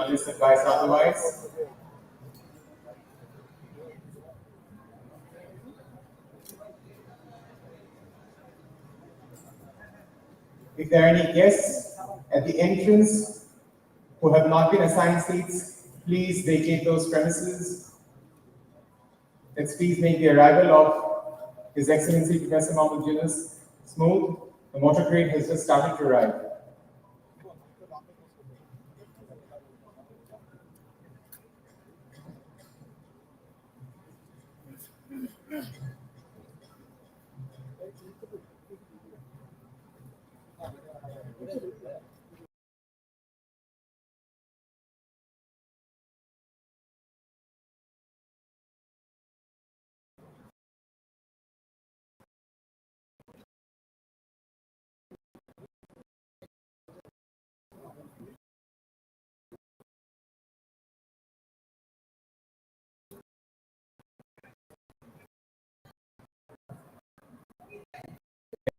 unless advised otherwise. If there are any guests at the entrance who have not been assigned seats, please vacate those premises. Let's please make the arrival of His Excellency Professor Mohammed Yunus smooth. The motor crate has just started to arrive.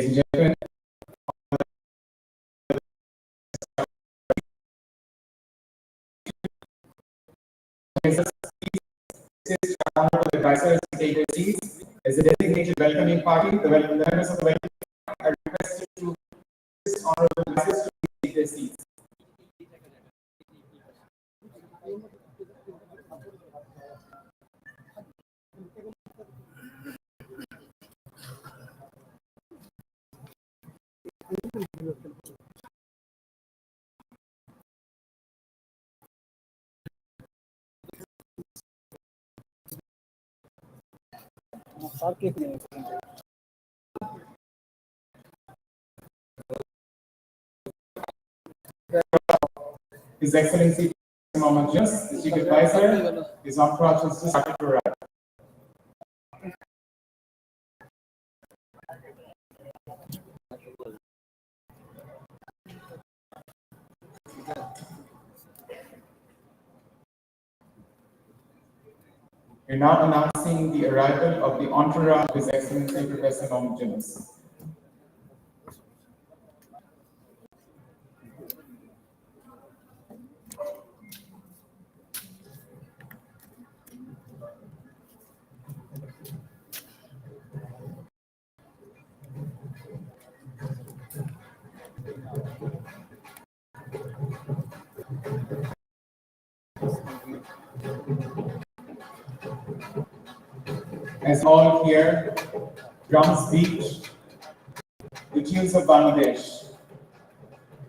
Ladies and gentlemen, the advisors to take their seats. As a designated welcoming party, the members of the welcoming party are requested to assist honorable advisors to take their seats. His Excellency Mohammed Yunus, the Chief Advisor, his entourage has just started to arrive. We're now announcing the arrival of the entourage of His Excellency Professor Mohammed Yunus. As all hear, drums beat, the tunes of Bangladesh.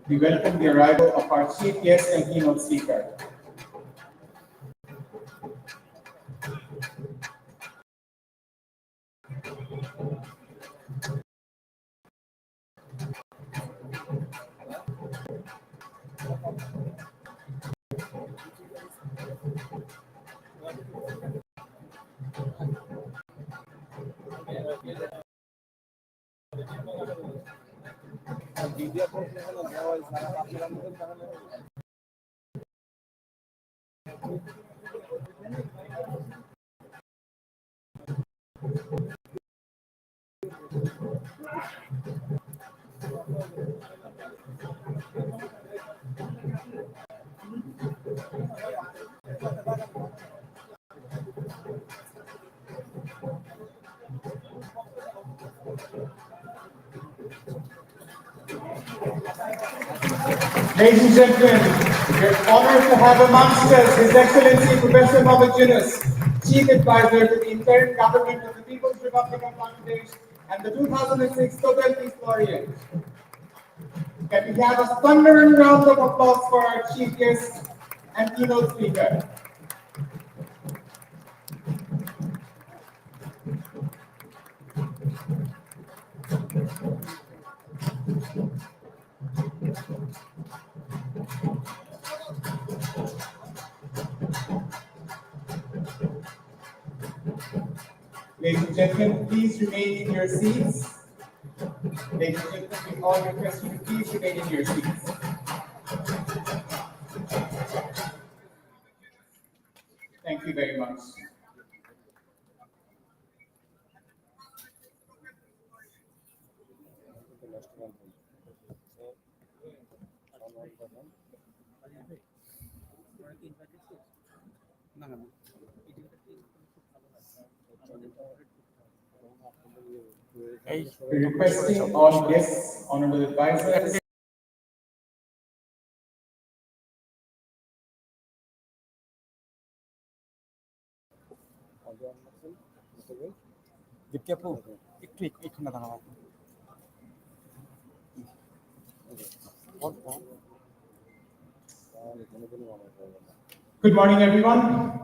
We welcome the arrival of our chief guest and keynote speaker. Ladies and gentlemen, we're honored to have amongst us His Excellency Professor Mohammed Yunus, Chief Advisor to the interim government of the People's Republic of Bangladesh and the 2006 Nobel Peace Laureate. Can we have a thundering round of applause for our Chief Guest and keynote speaker? Ladies and gentlemen, please remain in your seats. Ladies and gentlemen, we all request you to please remain in your seats. Thank you very much. We're requesting all guests, honorable advisors, Good morning, everyone.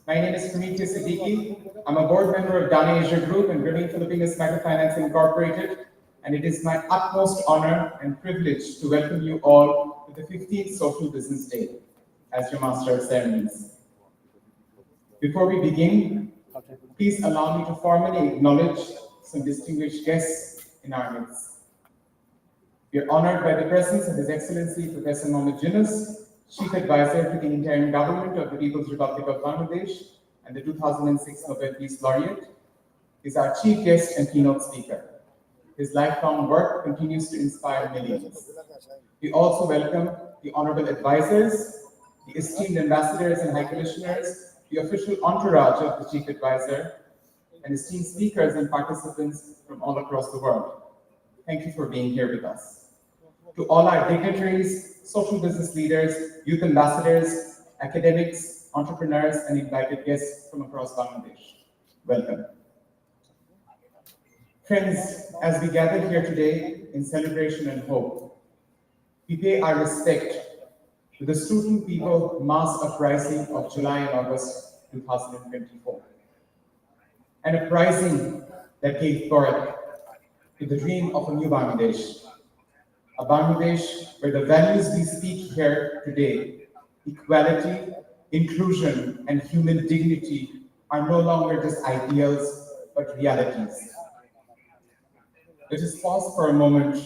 My name is Kanoute. I'm a board member of Grameen Group and Grameen Philippines Microfinance Incorporated, and it is my utmost honor and privilege to welcome you all to the 15th Social Business Day as your Master of Ceremonies. Before we begin, please allow me to formally acknowledge some distinguished guests in our midst. We are honored by the presence of His Excellency Professor Yunus, Chief Advisor to the Interim Government of the People's Republic of Bangladesh and the 2006 Nobel Peace Laureate. He is our chief guest and keynote speaker. His lifelong work continues to inspire millions. We also welcome the honorable advisors, the esteemed ambassadors and high commissioners, the official entourage of the chief advisor, and esteemed speakers and participants from all across the world. Thank you for being here with us. To all our dignitaries, social business leaders, youth ambassadors, academics, entrepreneurs, and invited guests from across Bangladesh, welcome. Friends, as we gather here today in celebration and hope, we pay our respect to the student people mass uprising of July and August 2024, an uprising that gave birth to the dream of a new Bangladesh, a Bangladesh where the values we speak here today, equality, inclusion, and human dignity, are no longer just ideals, but realities. Let us pause for a moment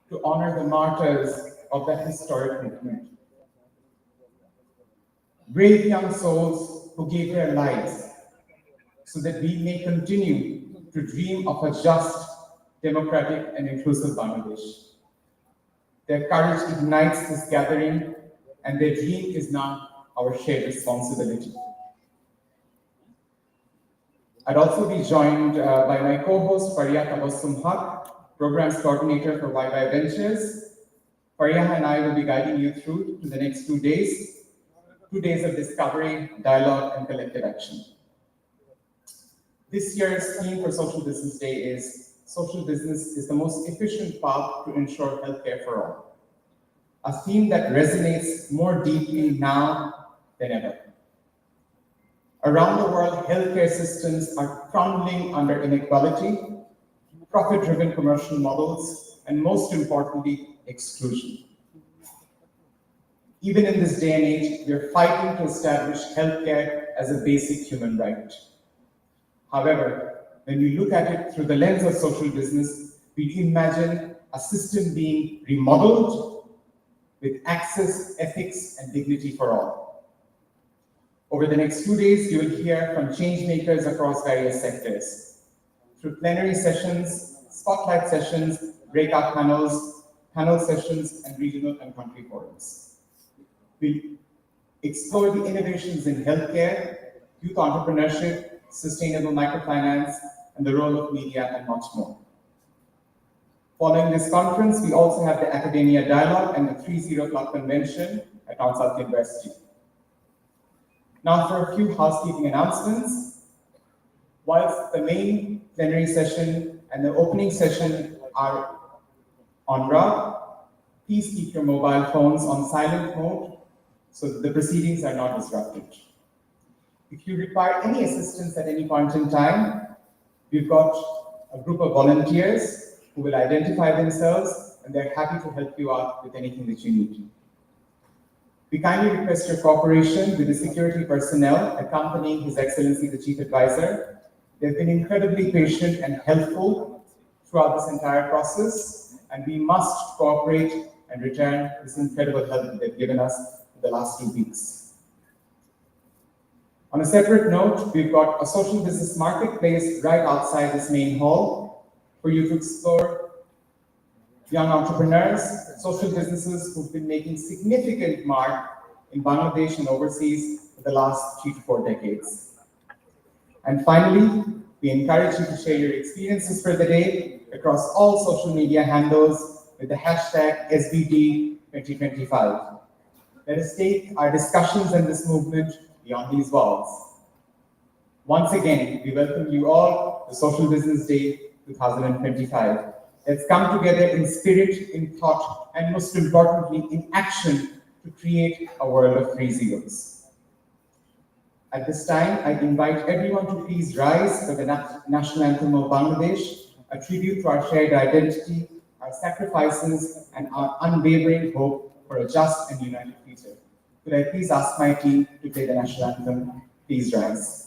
to honor the martyrs of that historic movement. Brave young souls who gave their lives so that we may continue to dream of a just, democratic, and inclusive Bangladesh. Their courage ignites this gathering, and their dream is now our shared responsibility. I'd also be joined by my co-host, Faria Tabassum Haq, Programs Coordinator for YY Ventures. Faria and I will be guiding you through to the next 2 days, 2 days of discovery, dialogue, and collective action. This year's theme for Social Business Day is Social Business is the most efficient path to ensure healthcare for all. A theme that resonates more deeply now than ever. Around the world, healthcare systems are crumbling under inequality, profit-driven commercial models, and most importantly, exclusion. Even in this day and age, we are fighting to establish healthcare as a basic human right. However, when we look at it through the lens of social business, we imagine a system being remodeled with access, ethics, and dignity for all. Over the next 2 days, you will hear from change makers across various sectors. Through plenary sessions, spotlight sessions, breakout panels, panel sessions, and regional and country forums. We'll explore the innovations in healthcare, youth entrepreneurship, sustainable microfinance, and the role of media, and much more. Following this conference, we also have the Academia Dialogue and the 3-0 Club Convention at North South University. Now for a few housekeeping announcements. Whilst the main plenary session and the opening session are en route, please keep your mobile phones on silent mode so that the proceedings are not disrupted. If you require any assistance at any point in time, we've got a group of volunteers who will identify themselves, and they're happy to help you out with anything that you need. We kindly request your cooperation with the security personnel accompanying His Excellency the Chief Advisor. They've been incredibly patient and helpful throughout this entire process, and we must cooperate and return this incredible help they've given us in the last 2 weeks. On a separate note, we've got a social business marketplace right outside this main hall for you to explore young entrepreneurs, social businesses who've been making significant mark in Bangladesh and overseas for the last 3 to 4 decades. And finally, we encourage you to share your experiences for the day across all social media handles with the hashtag SBD2025. Let us take our discussions and this movement beyond these walls. Once again, we welcome you all to Social Business Day 2025. Let's come together in spirit, in thought, and most importantly, in action to create a world of free zeros. At this time, I invite everyone to please rise for the national anthem of Bangladesh, a tribute to our shared identity, our sacrifices, and our unwavering hope for a just and united future. Could I please ask my team to play the national anthem? Please rise.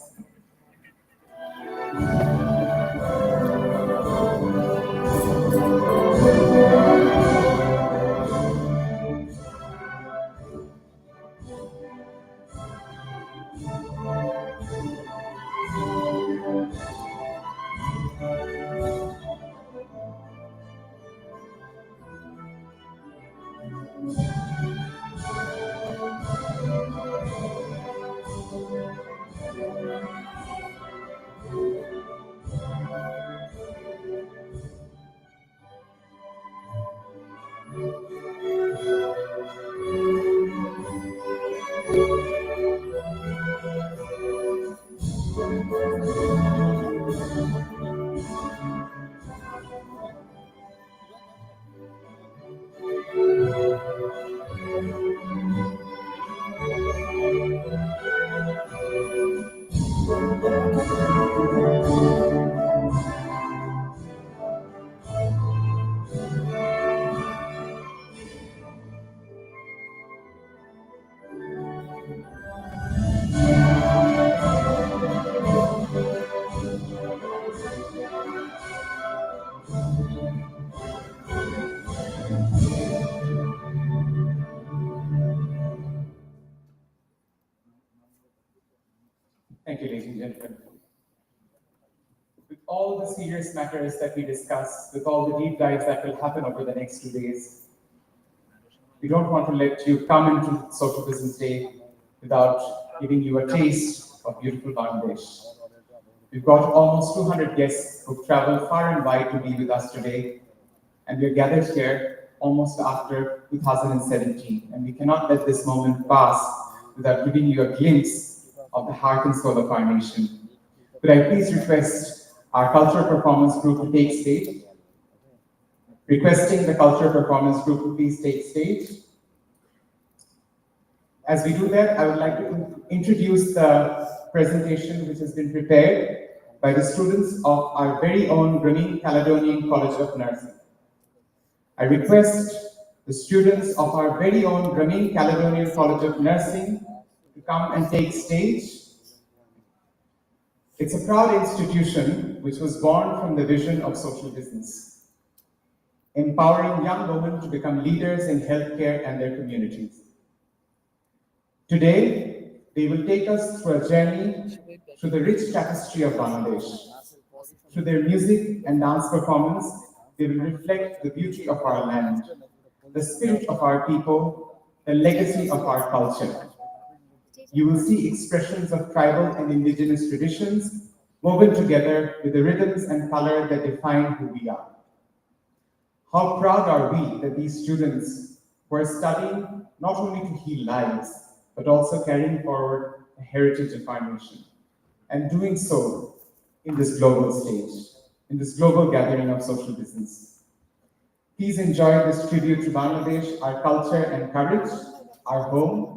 Thank you, ladies and gentlemen. With all the serious matters that we discuss, with all the deep dives that will happen over the next 2 days, we don't want to let you come into Social Business Day without giving you a taste of beautiful Bangladesh. We've got almost 200 guests who've traveled far and wide to be with us today, and we're gathered here almost after 2017, and we cannot let this moment pass without giving you a glimpse of the heart and soul of our nation. Could I please request our Culture Performance Group to take stage? Requesting the Culture Performance Group to please take stage. As we do that, I would like to introduce the presentation which has been prepared by the students of our very own Grameen Caledonian College of Nursing. I request the students of our very own Grameen Caledonian College of Nursing to come and take stage. It's a proud institution which was born from the vision of social business, empowering young women to become leaders in healthcare and their communities. Today, they will take us through a journey through the rich tapestry of Bangladesh. Through their music and dance performance, they will reflect the beauty of our land, the spirit of our people, the legacy of our culture. You will see expressions of tribal and indigenous traditions woven together with the rhythms and color that define who we are. How proud are we that these students who are studying not only to heal lives, but also carrying forward the heritage of our nation, and doing so in this global stage, in this global gathering of social business. Please enjoy this tribute to Bangladesh, our culture and courage, our home.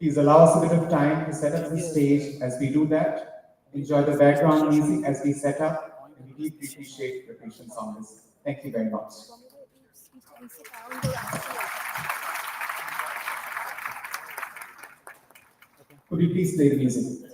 Please allow us a bit of time to set up the stage as we do that. Enjoy the background music as we set up, and we deeply appreciate your patience on this. Thank you very much. Could you please play the music?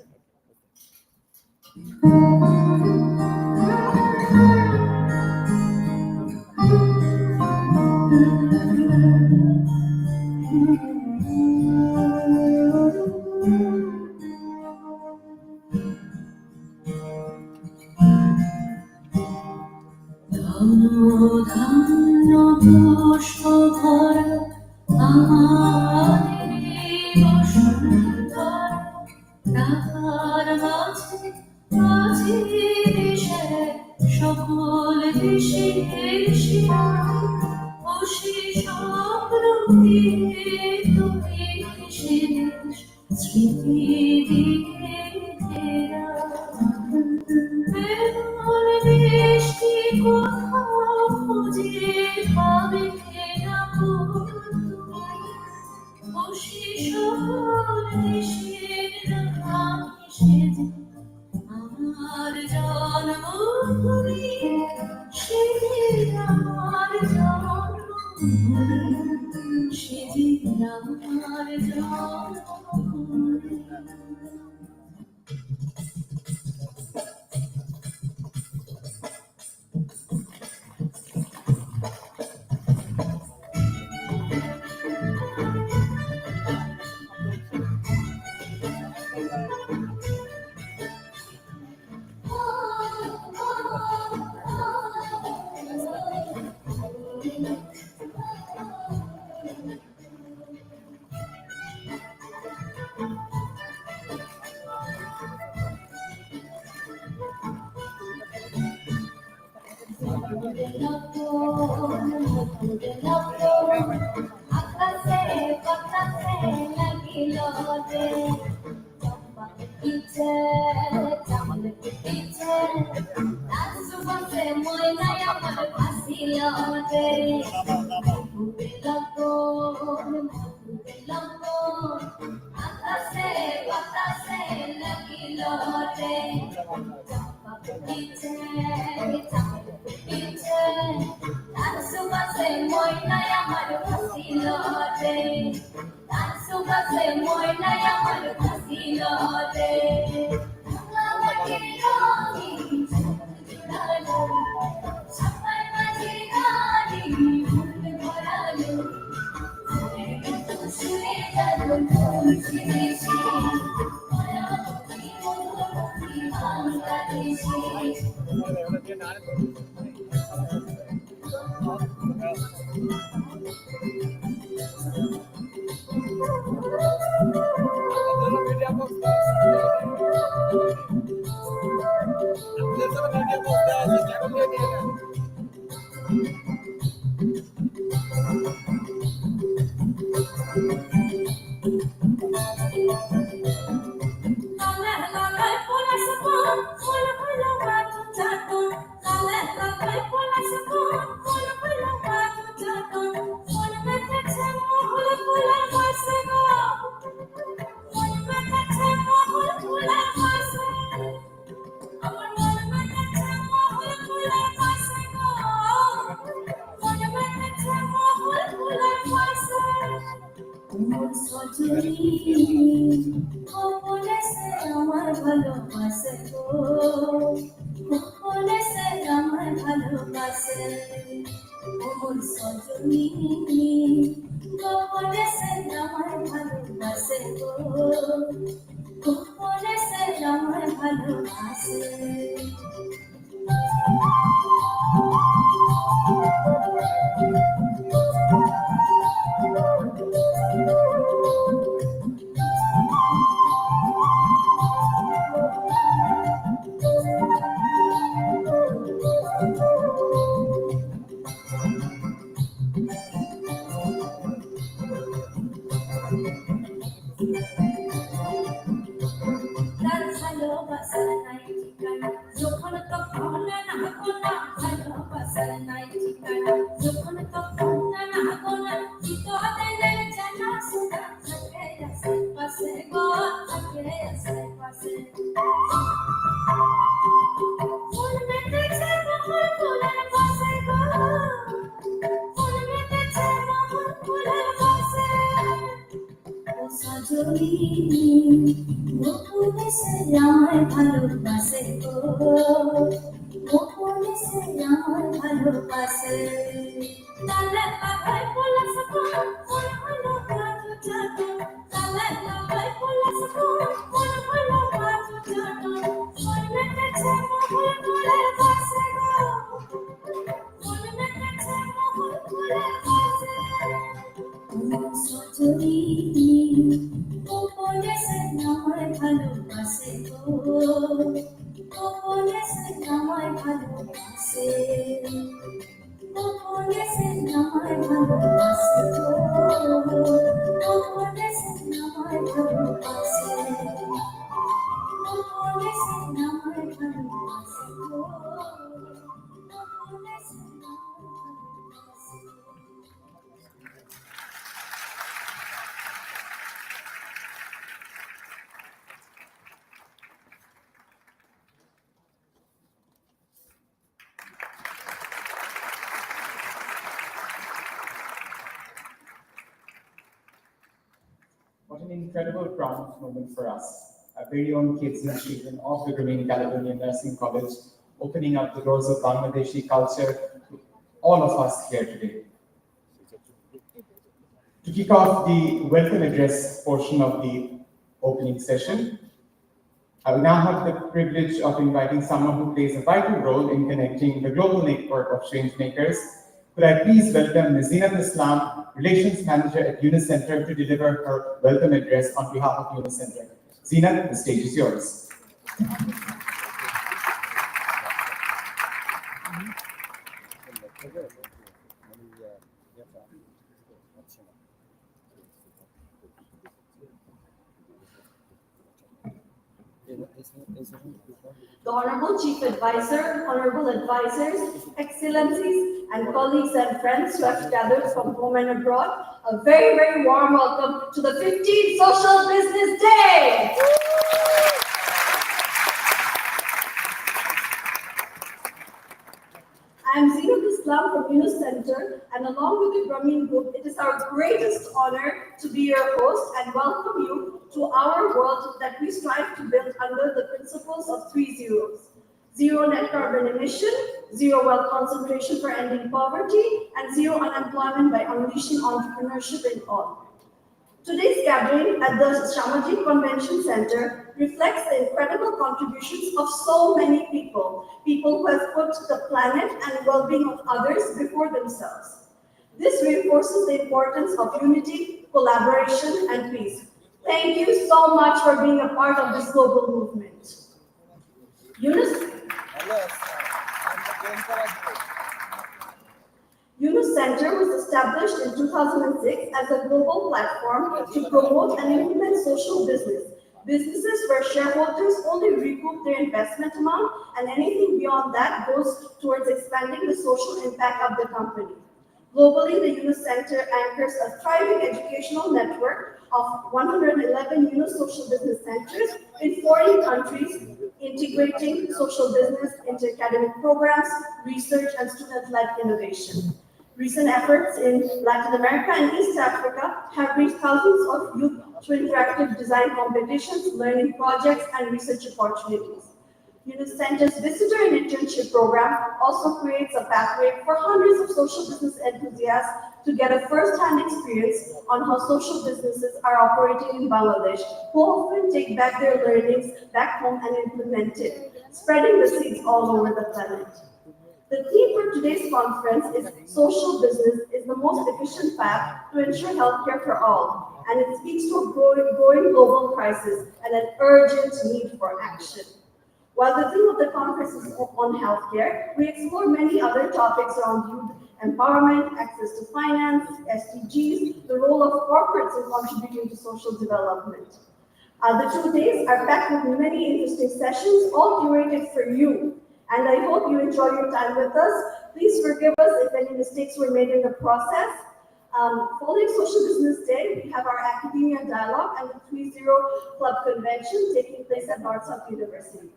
What an incredible proud moment for us. Our very own kids and children of the Grameen California Nursing College, opening up the doors of Bangladeshi culture to all of us here today. To kick off the welcome address portion of the opening session, I will now have the privilege of inviting someone who plays a vital role in connecting the global network of change makers. Could I please welcome Ms. Zinat Islam, Relations Manager at UNICE Center, to deliver her welcome address on behalf of UNICE Center. Zinat, the stage is yours. The Honorable Chief Advisor, Honorable Advisors, Excellencies, and colleagues and friends who have gathered from home and abroad, a very, very warm welcome to the 15th Social Business Day! I am Zinat Islam from Yunus Center, and along with the Grameen Group, it is our greatest honor to be your host and welcome you to our world that we strive to build under the principles of 3 zeros. Zero net carbon emission, zero wealth concentration for ending poverty, and zero unemployment by unleashing entrepreneurship in all. Today's gathering at the Shamajit Convention Center reflects the incredible contributions of so many people who have put the planet and well-being of others before themselves. This reinforces the importance of unity, collaboration, and peace. Thank you so much for being a part of this global movement. Yunus Center was established in 2006 as a global platform to promote and implement social business. Businesses where shareholders only recoup their investment amount and anything beyond that goes towards expanding the social impact of the company. Globally, the Yunus Center anchors a thriving educational network of 111 Yunus social business centers in 40 countries, integrating social business into academic programs, research, and student-led innovation. Recent efforts in Latin America and East Africa have reached thousands of youth through interactive design competitions, learning projects, and research opportunities. Yunus Center's visitor and internship program also creates a pathway for hundreds of social business enthusiasts to get a first-hand experience on how social businesses are operating in Bangladesh, who often take back their learnings back home and implement it, spreading the seeds all over the planet. The theme for today's conference is social business is the most efficient path to ensure healthcare for all, and it speaks to a growing global crisis and an urgent need for action. While the theme of the conference is on healthcare, we explore many other topics around youth empowerment, access to finance, SDGs, the role of corporates in contributing to social development. The 2 days are packed with many interesting sessions, all curated for you. And I hope you enjoy your time with us. Please forgive us if any mistakes were made in the process. Following Social Business Day, we have our Academia Dialogue and the 3-0 Club Convention taking place at Northsouth University.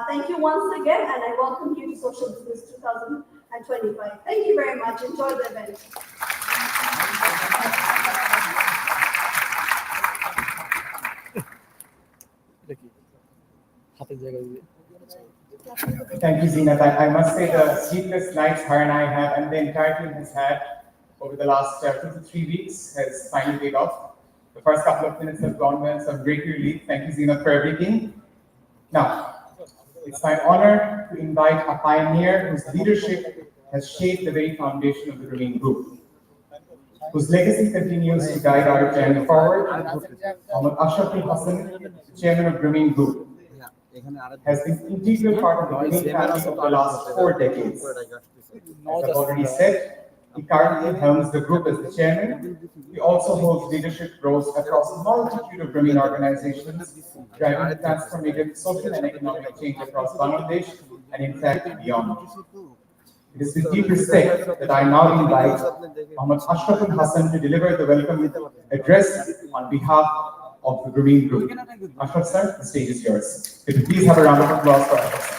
Thank you once again, and I welcome you to Social Business 2025. Thank you very much. Enjoy the event. Thank you, Zinat. I must say the sleepless nights her and I have, and the entire team has had over the last 2 to 3 weeks has finally paid off. The first couple of minutes have gone well, so I'm greatly relieved. Thank you, Zinat, for everything. Now, it's my honor to invite a pioneer whose leadership has shaped the very foundation of the Grameen Group, whose legacy continues to guide our journey forward. Mohammad Ashraful Hassan, Chairman of Grameen Group. has been an integral part of the Grameen family for the last 4 decades. As I've already said, he currently helms the group as the chairman. He also holds leadership roles across a multitude of Grameen organizations, driving transformative social and economic change across Bangladesh and in fact beyond. It is with deep respect that I now invite Mohammad Ashraful Hassan to deliver the welcome address on behalf of the Grameen Group. Ashraf sir, the stage is yours. Could you please have a round of applause for Ashraf sir?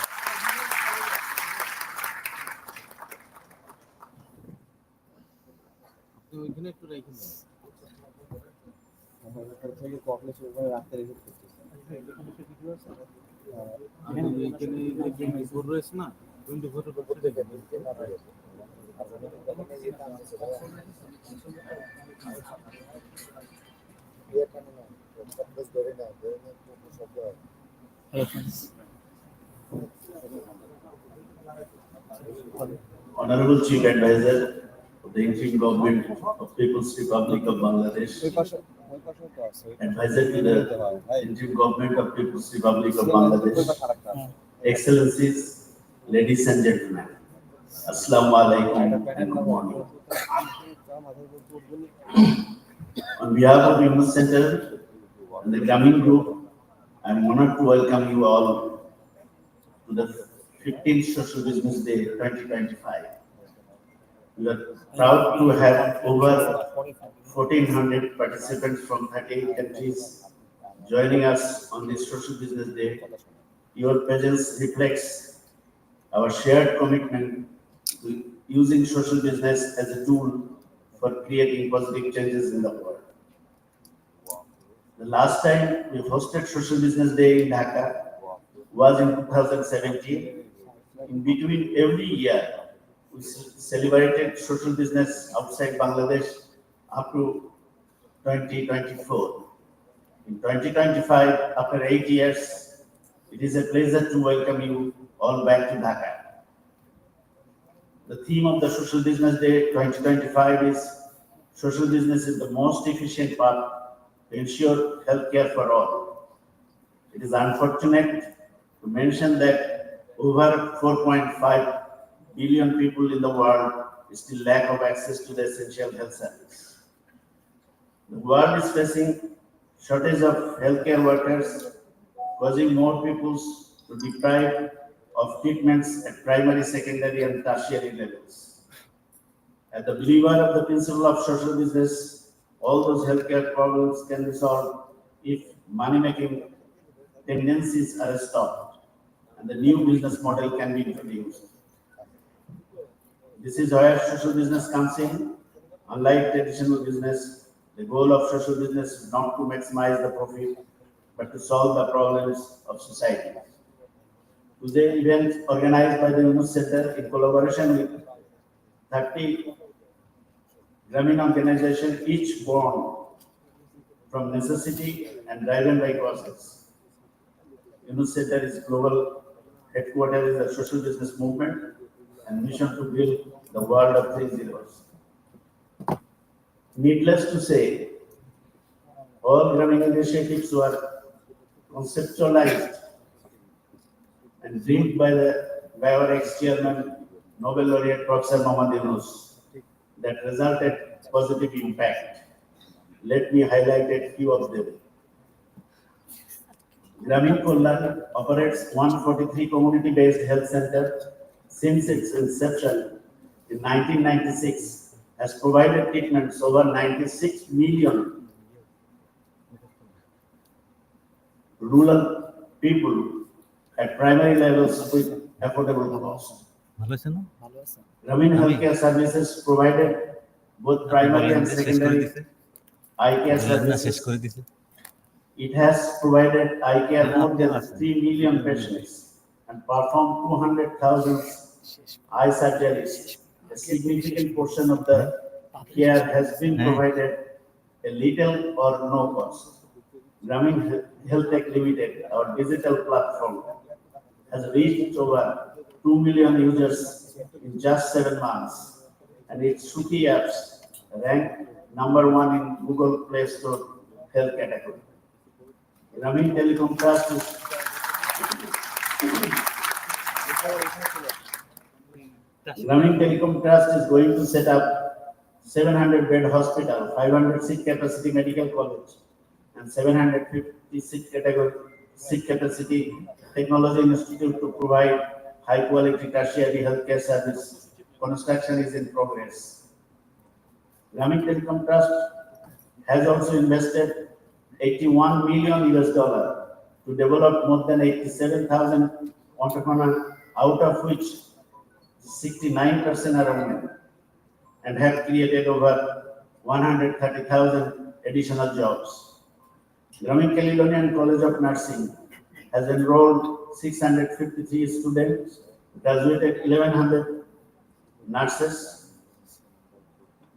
Honorable Chief Advisor of the Interim Government of People's Republic of Bangladesh, Advisor to the Interim Government of People's Republic of Bangladesh, Excellencies, ladies and gentlemen, Assalamu alaikum and good morning. On behalf of the Yunus Center and the Grameen Group, I am honored to welcome you all to the 15th Social Business Day 2025. We are proud to have over 1,400 participants from 38 countries joining us on this Social Business Day. Your presence reflects our shared commitment to using social business as a tool for creating positive changes in the world. The last time we hosted Social Business Day in Dhaka was in 2017. In between every year, we celebrated social business outside Bangladesh up to 2024. In 2025, after 8 years, it is a pleasure to welcome you all back to Dhaka. The theme of the Social Business Day 2025 is Social Business is the most efficient path to ensure healthcare for all. It is unfortunate to mention that over 4.5 billion people in the world still lack of access to the essential health service. The world is facing shortage of healthcare workers, causing more people to deprive of treatments at primary, secondary, and tertiary levels. As the believer of the principle of social business, all those healthcare problems can be solved if money-making tendencies are stopped and the new business model can be introduced. This is where social business comes in. Unlike traditional business, the goal of social business is not to maximize the profit, but to solve the problems of society. Today's event organized by the Yunus Center in collaboration with 30 Grameen organizations, each born from necessity and driven by causes. Yunus Center is global headquarters is a social business movement and mission to build the world of 3 zeros. Needless to say, all Grameen initiatives were conceptualized and dreamed by our ex-chairman, Nobel laureate Professor Muhammad Yunus, that resulted positive impact. Let me highlight a few of them. Grameen Kullan operates 143 community-based health centers since its inception in 1996, has provided treatments over 96 million rural people at primary levels with affordable cost. Grameen Healthcare Services provided both primary and secondary eye care services. It has provided eye care more than 3 million patients and performed 200,000 eye surgeries. A significant portion of the care has been provided at little or no cost. Grameen Health Tech Limited, our digital platform, has reached over 2 million users in just 7 months, and its Shruti apps ranked #1 in Google Play Store health category. Grameen Telecom Trust is Grameen Telecom Trust is going to set up 700-bed hospital, 500 seat capacity medical college, and 750 seat capacity technology institute to provide high quality tertiary healthcare service. Construction is in progress. Grameen Telecom Trust has also invested $81 million to develop more than 87,000 entrepreneurs, out of which 69% are women, and have created over 130,000 additional jobs. Grameen Caledonian College of Nursing has enrolled 653 students, graduated 1,100 nurses,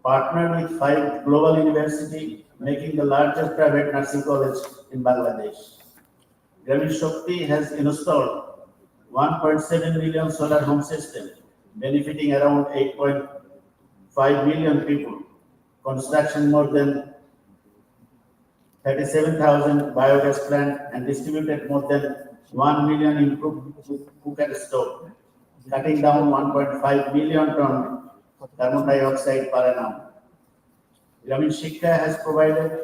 partnered with 5 global universities, making the largest private nursing college in Bangladesh. Grameen Shakti has installed 1.7 million solar home system, benefiting around 8.5 million people. Construction more than 37,000 biogas plant and distributed more than 1 million improved cooker stove, cutting down 1.5 million ton carbon dioxide per annum. Grameen Shikha has provided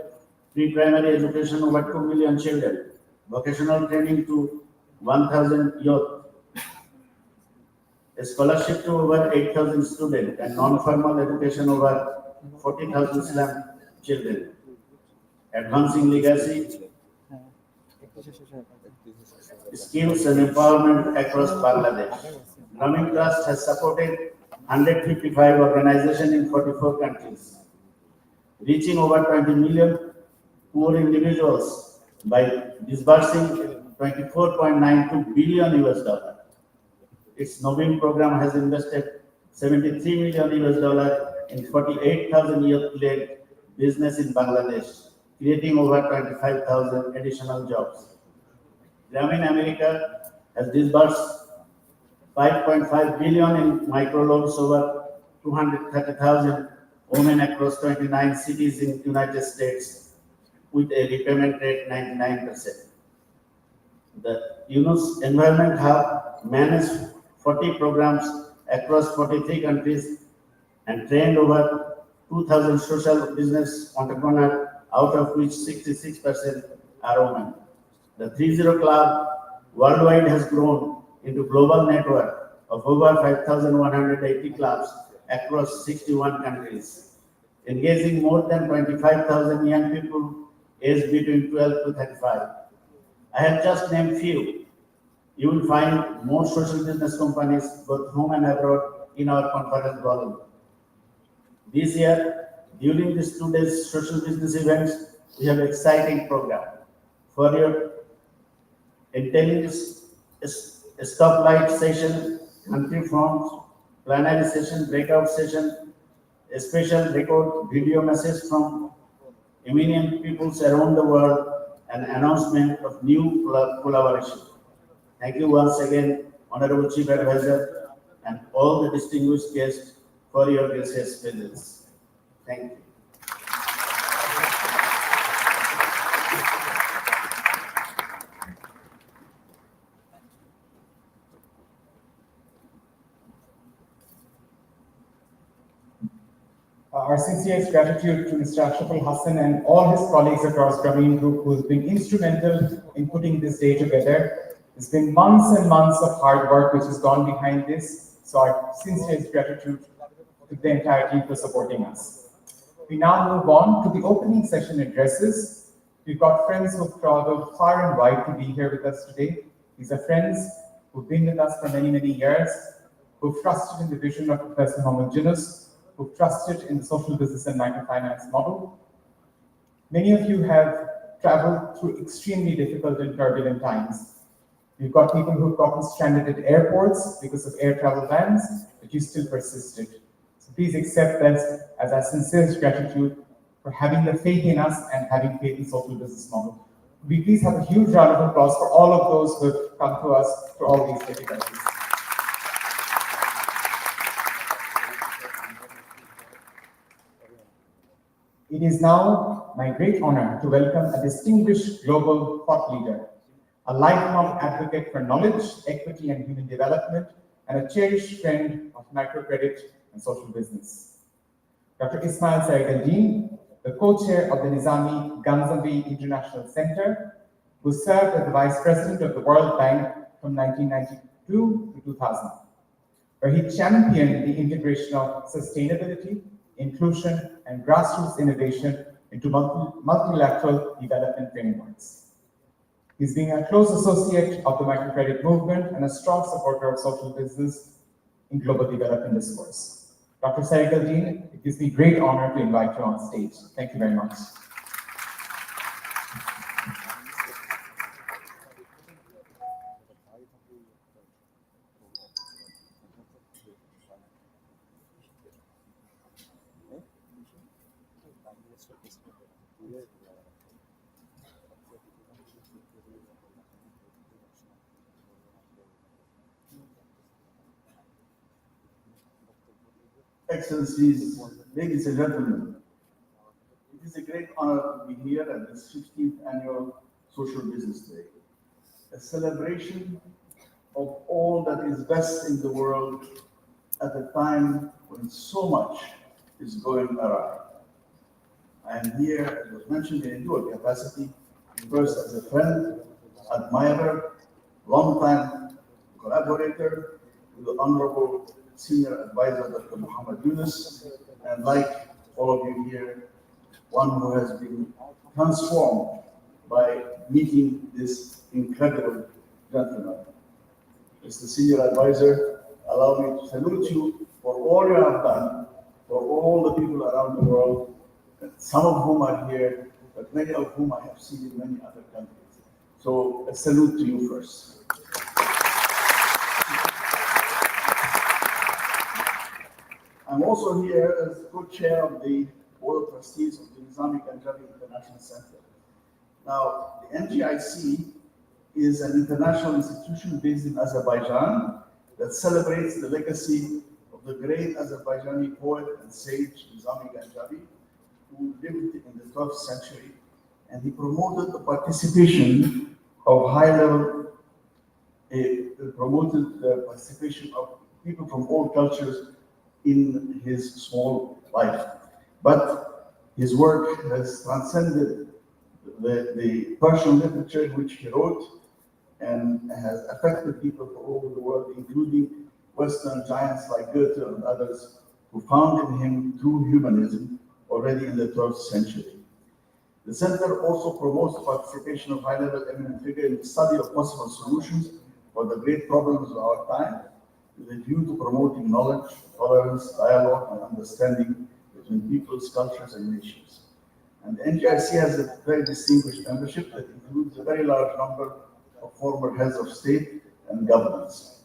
pre-primary education over 2 million children, vocational training to 1,000 youth, a scholarship to over 8,000 students, and non-formal education over 40,000 slum children, advancing legacy, skills and empowerment across Bangladesh. Grameen Trust has supported 155 organizations in 44 countries, reaching over 20 million poor individuals by disbursing $24.92 billion. Its Novin program has invested $73 million in 48,000 youth-led business in Bangladesh, creating over 25,000 additional jobs. Grameen America has disbursed $5.5 billion in microloans over 230,000 women across 29 cities in United States, with a repayment rate 99%. The Yunus Environment Hub managed 40 programs across 43 countries and trained over 2,000 social business entrepreneurs, out of which 66% are women. The 30 Club worldwide has grown into a global network of over 5,180 clubs across 61 countries, engaging more than 25,000 young people aged between 12 to 35. I have just named few. You will find more social business companies, both home and abroad, in our conference volume. This year, during these 2 days social business events, we have an exciting program. For your intelligence, a stoplight session, country forms, plenary session, breakout session, a special record video message from eminent peoples around the world, an announcement of new collaboration. Thank you once again, Honorable Chief Advisor, and all the distinguished guests for your gracious presence. Thank you. Our sincerest gratitude to Mr. Ashraf Hassan and all his colleagues across Grameen Group who have been instrumental in putting this day together. It's been months and months of hard work which has gone behind this. So our sincerest gratitude to the entire team for supporting us. We now move on to the opening session addresses. We've got friends who've traveled far and wide to be here with us today. These are friends who've been with us for many, many years, who've trusted in the vision of Professor Mohammed Yunus, who've trusted in the social business and microfinance model. Many of you have traveled through extremely difficult and turbulent times. We've got people who've gotten stranded at airports because of air travel bans, but you still persisted. So please accept this as our sincerest gratitude for having the faith in us and having faith in social business model. We please have a huge round of applause for all of those who have come to us through all these difficulties. It is now my great honor to welcome a distinguished global thought leader, a lifelong advocate for knowledge, equity, and human development, and a cherished friend of microcredit and social business. Dr. Ismael Serageldin, the co-chair of the Nizami Ganzambi International Center, who served as the vice president of the World Bank from 1992 to 2000, where he championed the integration of sustainability, inclusion, and grassroots innovation into multilateral development frameworks. He's been a close associate of the microcredit movement and a strong supporter of social business in global development discourse. Dr. Serageldin, it gives me great honor to invite you on stage. Thank you very much. Excellencies, ladies and gentlemen, it is a great honor to be here at this 15th annual Social Business Day, a celebration of all that is best in the world at a time when so much is going awry. I am here, as was mentioned, in a dual capacity, first as a friend, admirer, long-time collaborator with the Honorable Senior Advisor Dr. Muhammad Yunus, and like all of you here, one who has been transformed by meeting this incredible gentleman. Mr. Senior Advisor, allow me to salute you for all you have done, for all the people around the world, some of whom are here, but many of whom I have seen in many other countries. So a salute to you first. I'm also here as co-chair of the Board of Trustees of the Islamic Ganjabi International Center. Now, the NGIC is an international institution based in Azerbaijan that celebrates the legacy of the great Azerbaijani poet and sage Nizami Ganjabi, who lived in the 12th century, and he promoted the participation of participation of people from all cultures in his small life. But his work has transcended the Persian literature in which he wrote and has affected people all over the world, including Western giants like Goethe and others who found in him true humanism already in the 12th century. The center also promotes the participation of high-level eminent figures in the study of possible solutions for the great problems of our time, with a view to promoting knowledge, tolerance, dialogue, and understanding between peoples, cultures, and nations. And the NGIC has a very distinguished membership that includes a very large number of former heads of state and governments,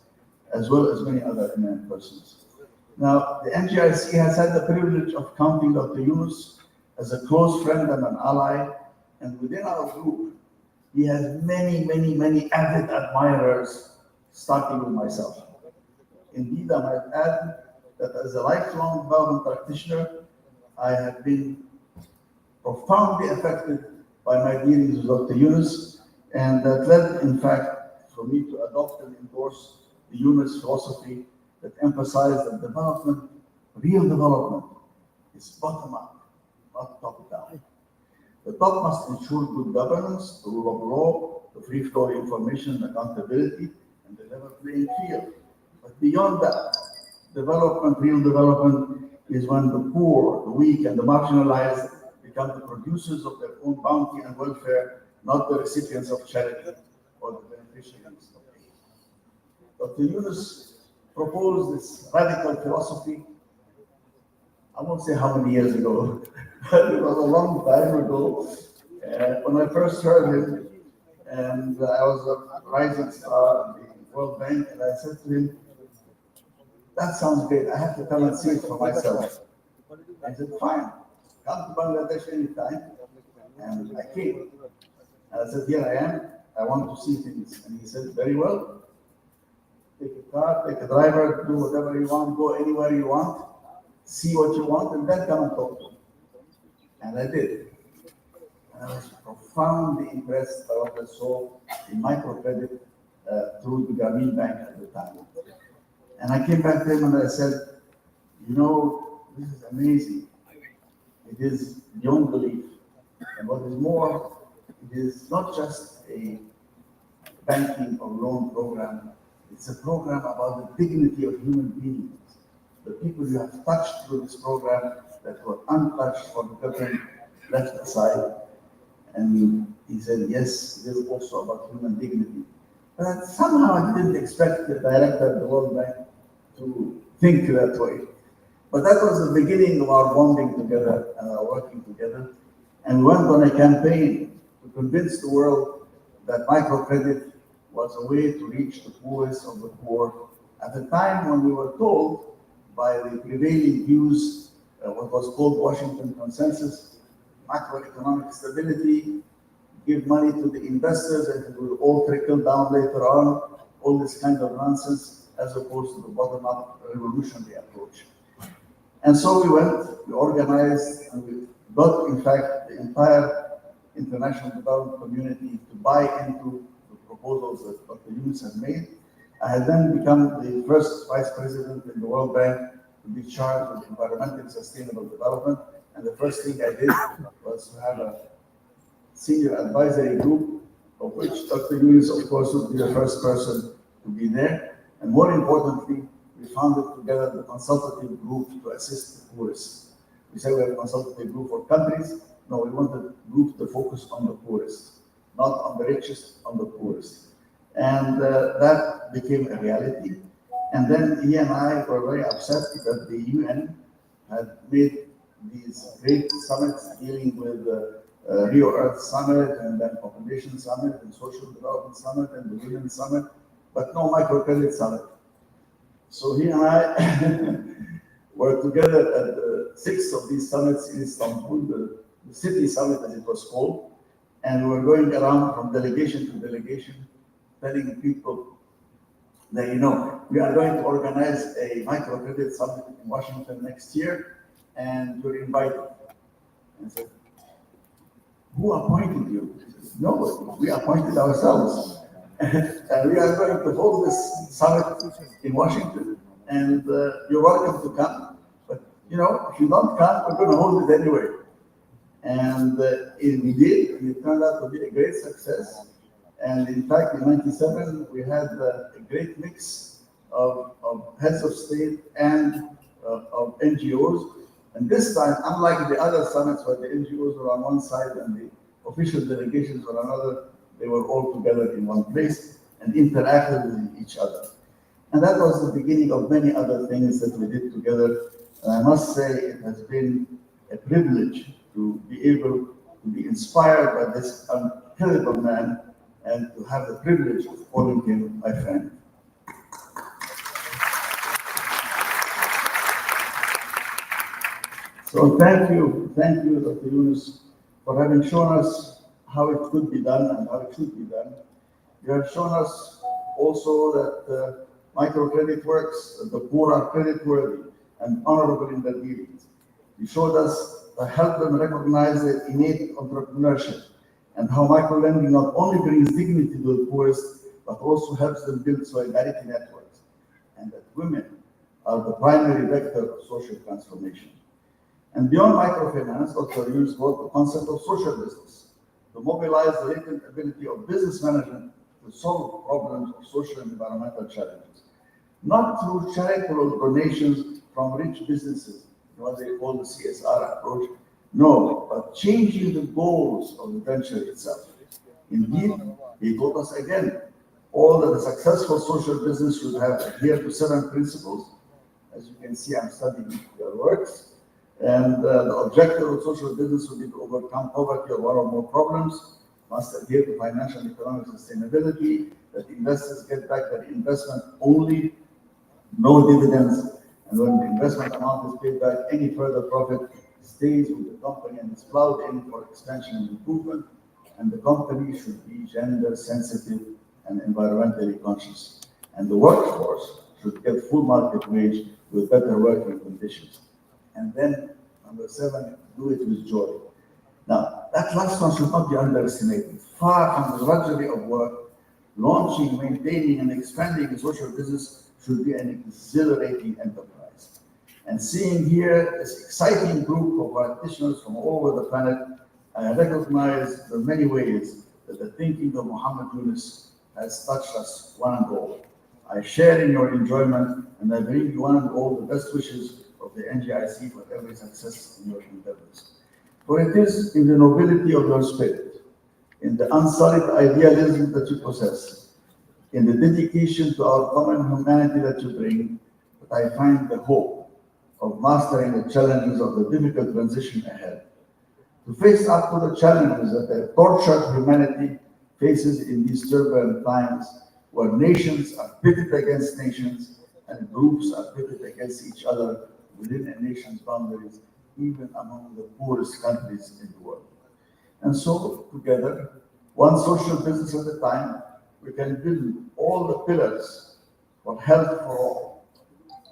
as well as many other eminent persons. Now, the NGIC has had the privilege of counting Dr. Yunus as a close friend and an ally, and within our group, he has many avid admirers, starting with myself. Indeed, I might add that as a lifelong development practitioner, I have been profoundly affected by my dealings with Dr. Yunus, and that led, in fact, for me to adopt and endorse the Yunus philosophy that emphasized that development, real development, is bottom-up, not top-down. The top must ensure good governance, the rule of law, the free flow of information, accountability, and the level playing field. But beyond that, development, real development, is when the poor, the weak, and the marginalized become the producers of their own bounty and welfare, not the recipients of charity or the beneficiaries of aid. Dr. Yunus proposed this radical philosophy, I won't say how many years ago, but it was a long time ago, when I first heard him, and I was a rising star at the World Bank, and I said to him, "That sounds great, I have to come and see it for myself." I said, "Fine, come to Bangladesh anytime." And I came. And I said, "Here I am, I want to see things." And he said, "Very well. Take a car, take a driver, do whatever you want, go anywhere you want, see what you want, and then come and talk to me." And I did. And I was profoundly impressed by what I saw in microcredit through the Grameen Bank at the time. And I came back to him and I said, you know, this is amazing. It is beyond belief. And what is more, it is not just a banking or loan program, it's a program about the dignity of human beings. The people you have touched through this program that were untouched, forgotten, left aside. And he said, yes, it is also about human dignity. But somehow I didn't expect the director of the World Bank to think that way. But that was the beginning of our bonding together and our working together. And we went on a campaign to convince the world that microcredit was a way to reach the poorest of the poor at a time when we were told by the prevailing views, what was called Washington Consensus, macroeconomic stability, give money to the investors and it will all trickle down later on, all this kind of nonsense, as opposed to the bottom-up revolutionary approach. And so we went, we organized, and we got, in fact, the entire international development community to buy into the proposals that Dr. Yunus had made. I had then become the first vice president in the World Bank to be charged with environmental sustainable development. And the first thing I did was to have a senior advisory group, of which Dr. Yunus, of course, would be the first person to be there. And more importantly, we founded together the consultative group to assist the poorest. We said we have a consultative group for countries. No, we wanted the group to focus on the poorest, not on the richest, on the poorest. And that became a reality. And then he and I were very upset that the UN had made these great summits dealing with the Rio Earth Summit and then Population Summit and Social Development Summit and the Women Summit, but no microcredit summit. So he and I were together at the 6th of these summits in Istanbul, the city summit as it was called, and we were going around from delegation to delegation telling people that, you know, we are going to organize a microcredit summit in Washington next year, and you're invited. And I said, who appointed you? He said, nobody, we appointed ourselves. And we are going to hold this summit in Washington, and you're welcome to come. But, you know, if you don't come, we're going to hold it anyway. And we did, and it turned out to be a great success. And in fact, in '97, we had a great mix of heads of state and of NGOs. And this time, unlike the other summits where the NGOs were on one side and the official delegations were on another, they were all together in one place and interacted with each other. And that was the beginning of many other things that we did together. And I must say, it has been a privilege to be able to be inspired by this unkillable man and to have the privilege of calling him my friend. So thank you, Dr. Yunus, for having shown us how it could be done and how it should be done. You have shown us also that microcredit works, that the poor are creditworthy and honorable in their dealings. You showed us to help them recognize their innate entrepreneurship and how microlending not only brings dignity to the poorest, but also helps them build solidarity networks, and that women are the primary vector of social transformation. And beyond microfinance, Dr. Yunus brought the concept of social business to mobilize the latent ability of business management to solve problems of social and environmental challenges, not through charitable donations from rich businesses, what they call the CSR approach, no, but changing the goals of the venture itself. Indeed, he told us again, all that a successful social business should have adhered to 7 principles. As you can see, I'm studying your works. And the objective of social business will be to overcome poverty or one or more problems, must adhere to financial and economic sustainability, that investors get back their investment only, no dividends, and when the investment amount is paid back, any further profit stays with the company and is plowed in for expansion and improvement, and the company should be gender sensitive and environmentally conscious. And the workforce should get full market wage with better working conditions. And then, number 7, do it with joy. Now, that last one should not be underestimated. Far from the luxury of work, launching, maintaining, and expanding a social business should be an exhilarating enterprise. And seeing here this exciting group of practitioners from all over the planet, I recognize the many ways that the thinking of Muhammad Yunus has touched us one and all. I share in your enjoyment, and I bring you one and all the best wishes of the NGIC for every success in your endeavors. For it is in the nobility of your spirit, in the unsullied idealism that you possess, in the dedication to our common humanity that you bring, that I find the hope of mastering the challenges of the difficult transition ahead. To face up to the challenges that the tortured humanity faces in these turbulent times, where nations are pitted against nations and groups are pitted against each other within a nation's boundaries, even among the poorest countries in the world. And so, together, one social business at a time, we can build all the pillars for health for all.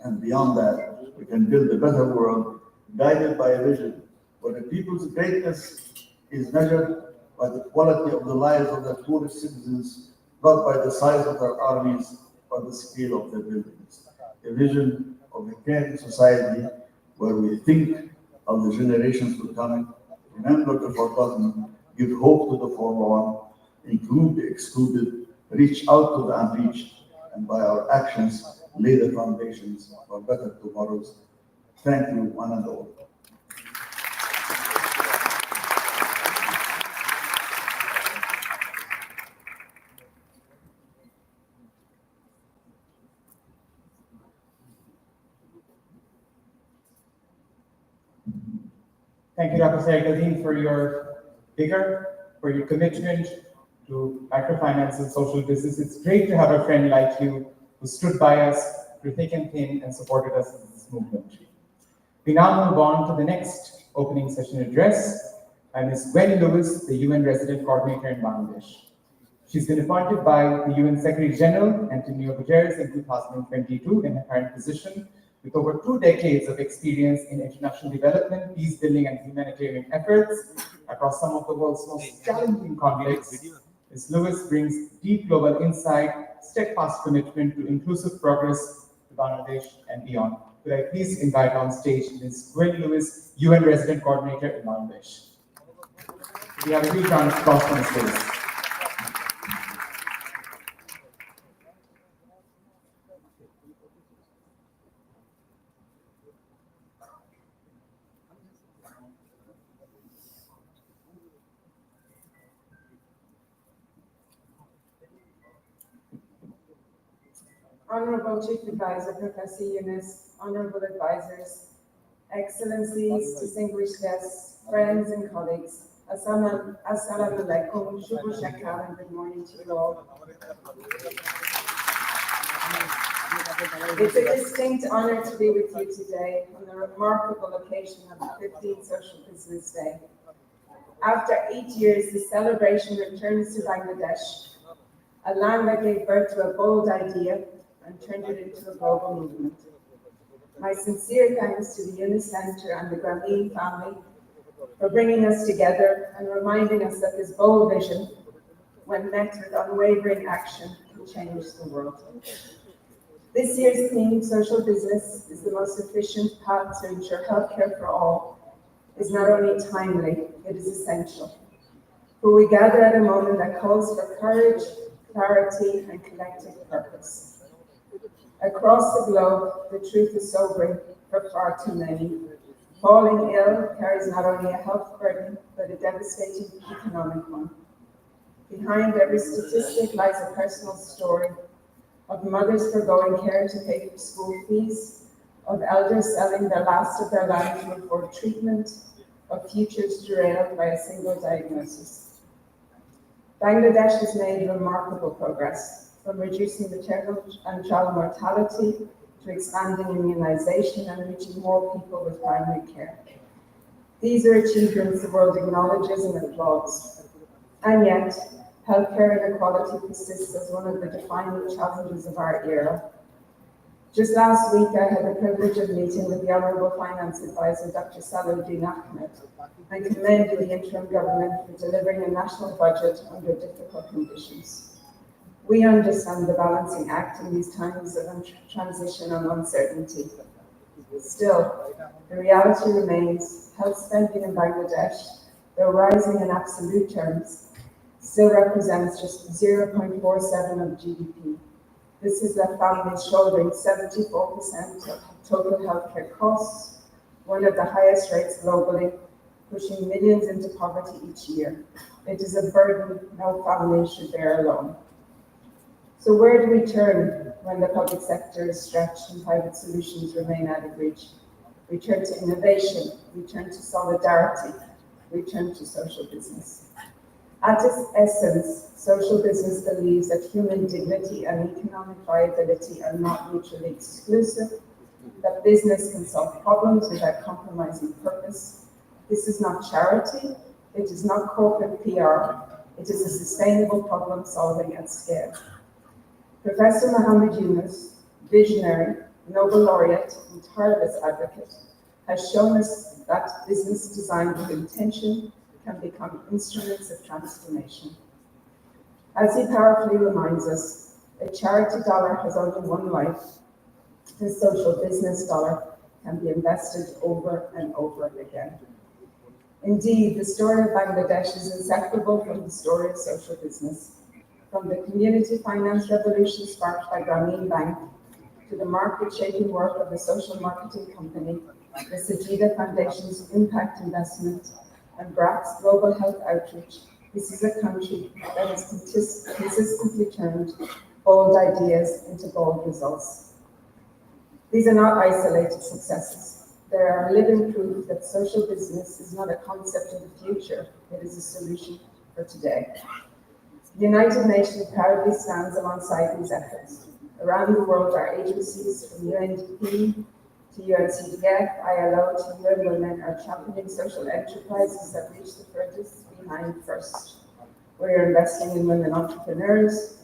And beyond that, we can build a better world guided by a vision where the people's greatness is measured by the quality of the lives of their poorest citizens, not by the size of their armies or the scale of their buildings. A vision of a caring society where we think of the generations to come, remember the forgotten, give hope to the forlorn, include the excluded, reach out to the unreached, and by our actions lay the foundations for better tomorrows. Thank you, one and all. Thank you, Dr. Serageldin, for your vigor, for your commitment to microfinance and social business. It's great to have a friend like you who stood by us through thick and thin and supported us in this movement. We now move on to the next opening session address by Ms. Gwen Lewis, the UN Resident Coordinator in Bangladesh. She's been appointed by the UN Secretary General, Antonio Guterres, in 2022 in her current position, with over 2 decades of experience in international development, peace building, and humanitarian efforts across some of the world's most challenging conflicts. Ms. Lewis brings deep global insight, steadfast commitment to inclusive progress to Bangladesh and beyond. Could I please invite on stage Ms. Gwen Lewis, UN Resident Coordinator in Bangladesh. We have a huge round of applause for Ms. Lewis. Honorable Chief Advisor, Professor Yunus, honorable advisors, excellencies, distinguished guests, friends and colleagues, Assalamu alaikum, Shubh Shakal, and good morning to you all. It's a distinct honor to be with you today on the remarkable occasion of the 15th Social Business Day. After 8 years, the celebration returns to Bangladesh, a land that gave birth to a bold idea and turned it into a global movement. My sincere thanks to the UNICE Center and the Grameen family for bringing us together and reminding us that this bold vision, when met with unwavering action, can change the world. This year's theme, social business, is the most efficient path to ensure healthcare for all, is not only timely, it is essential. For we gather at a moment that calls for courage, clarity, and collective purpose. Across the globe, the truth is sobering for far too many. Falling ill carries not only a health burden, but a devastating economic one. Behind every statistic lies a personal story of mothers forgoing care to pay for school fees, of elders selling the last of their lives to afford treatment, of futures derailed by a single diagnosis. Bangladesh has made remarkable progress, from reducing maternal and child mortality to expanding immunization and reaching more people with primary care. These are achievements the world acknowledges and applauds. And yet, healthcare inequality persists as one of the defining challenges of our era. Just last week, I had the privilege of meeting with the Honorable Finance Advisor, Dr. Serageldin and commended the interim government for delivering a national budget under difficult conditions. We understand the balancing act in these times of transition and uncertainty. Still, the reality remains health spending in Bangladesh, though rising in absolute terms, still represents just 0.47 of GDP. This has left families shouldering 74% of total healthcare costs, one of the highest rates globally, pushing millions into poverty each year. It is a burden no family should bear alone. So where do we turn when the public sector is stretched and private solutions remain out of reach? We turn to innovation, we turn to solidarity, we turn to social business. At its essence, social business believes that human dignity and economic viability are not mutually exclusive, that business can solve problems without compromising purpose. This is not charity, it is not corporate PR, it is a sustainable problem solving at scale. Professor Mohammed Yunus, visionary, Nobel laureate, and tireless advocate, has shown us that business designed with intention can become instruments of transformation. As he powerfully reminds us, a charity dollar has only one life. A social business dollar can be invested over and over again. Indeed, the story of Bangladesh is inseparable from the story of social business. From the community finance revolution sparked by Grameen Bank to the market-shaping work of the social marketing company, the Sajida Foundation's impact investment, and BRAC's global health outreach, this is a country that has consistently turned bold ideas into bold results. These are not isolated successes. They are living proof that social business is not a concept of the future, it is a solution for today. The United Nations proudly stands alongside these efforts. Around the world are agencies from UNDP to UNCDF, ILO to UN Women are championing social enterprises that reach the furthest behind first. We are investing in women entrepreneurs,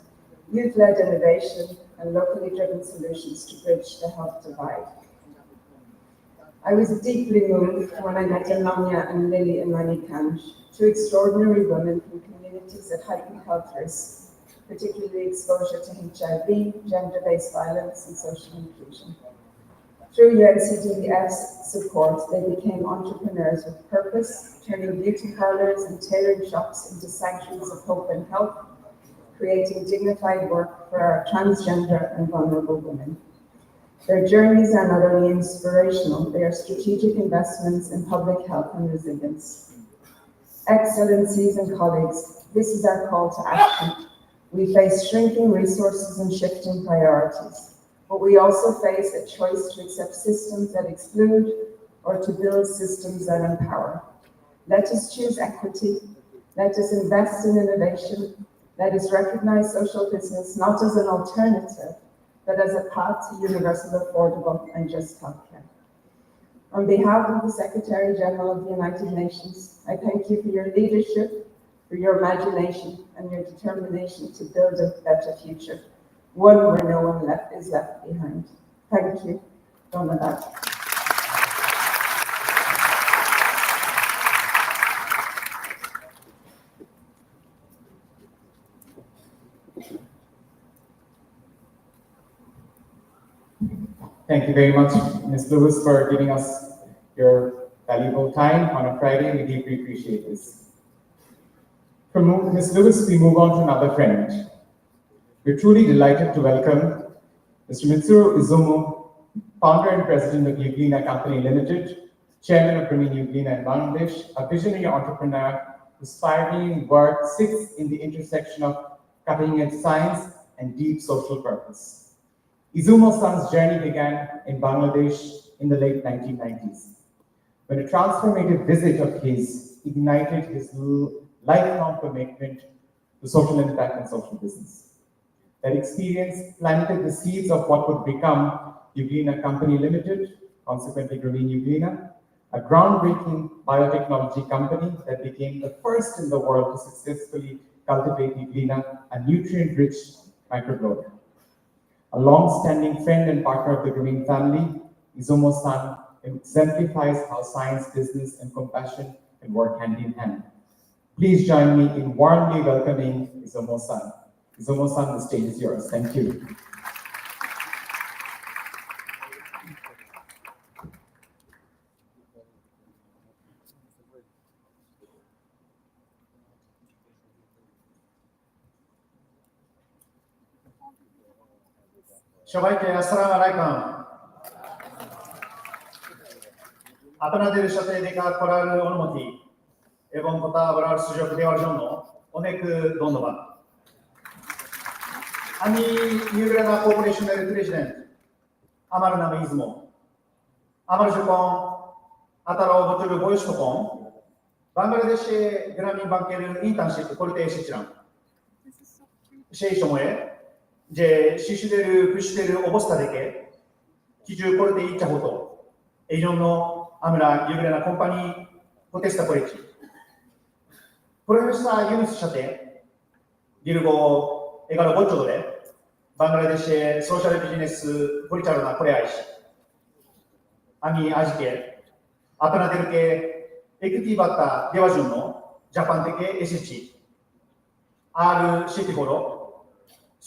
youth-led innovation, and locally driven solutions to bridge the health divide. I was deeply moved when I met Lamia and Lily in Manikanj, two extraordinary women from communities at heightened health risks, particularly exposure to HIV, gender-based violence, and social inclusion. Through UNCDF's support, they became entrepreneurs with purpose, turning beauty parlors and tailoring shops into sanctuaries of hope and health, creating dignified work for our transgender and vulnerable women. Their journeys are not only inspirational, they are strategic investments in public health and resilience. Excellencies and colleagues, this is our call to action. We face shrinking resources and shifting priorities, but we also face a choice to accept systems that exclude or to build systems that empower. Let us choose equity, let us invest in innovation, let us recognize social business not as an alternative, but as a path to universal, affordable, and just healthcare. On behalf of the Secretary General of the United Nations, I thank you for your leadership, for your imagination, and your determination to build a better future, one where no one is left behind. Thank you. Thomas Bach. Thank you very much, Ms. Lewis, for giving us your valuable time on a Friday. We deeply appreciate this. From Ms. Lewis, we move on to another friend. We're truly delighted to welcome Mr. Mitsuru Izumo, founder and president of Uglina Company Limited, chairman of Grameen Uglina in Bangladesh, a visionary entrepreneur whose pioneering work sits in the intersection of cutting-edge science and deep social purpose. Izumo-san's journey began in Bangladesh in the late 1990s, when a transformative visit of his ignited his lifelong commitment to social impact and social business. That experience planted the seeds of what would become Uglina Company Limited, consequently Grameen Uglina, a groundbreaking biotechnology company that became the first in the world to successfully cultivate Uglina, a nutrient-rich microbiota. A long-standing friend and partner of the Grameen family, Izumo-san exemplifies how science, business, and compassion can work hand in hand. Please join me in warmly welcoming Izumo-san. Izumo-san, the stage is yours. Thank you. সবাইকে আসসালামু আলাইকুম। আপনাদের সাথে দেখা করার অনুমতি এবং কথা বলার সুযোগ দেওয়ার জন্য অনেক ধন্যবাদ। আমি ইউরেনা কর্পোরেশনের প্রেসিডেন্ট। আমার নাম ইজমো। আমার যখন 18 বছর বয়স তখন বাংলাদেশে গ্রামীণ ব্যাংকের ইন্টার্নশিপ করতে এসেছিলাম। সেই সময়ে যে শিশুদের কৃষিদের অবস্থা দেখে কিছু করতে ইচ্ছা হতো, এই জন্য আমরা ইউরেনা কোম্পানি প্রতিষ্ঠা করেছি। প্রফেসর ইউনুসের সাথে দীর্ঘ 11 বছর ধরে বাংলাদেশে সোশ্যাল বিজনেস পরিচালনা করে আসছি। আমি আজকে আপনাদেরকে একটি বার্তা দেওয়ার জন্য জাপান থেকে এসেছি। আর সেটি হলো,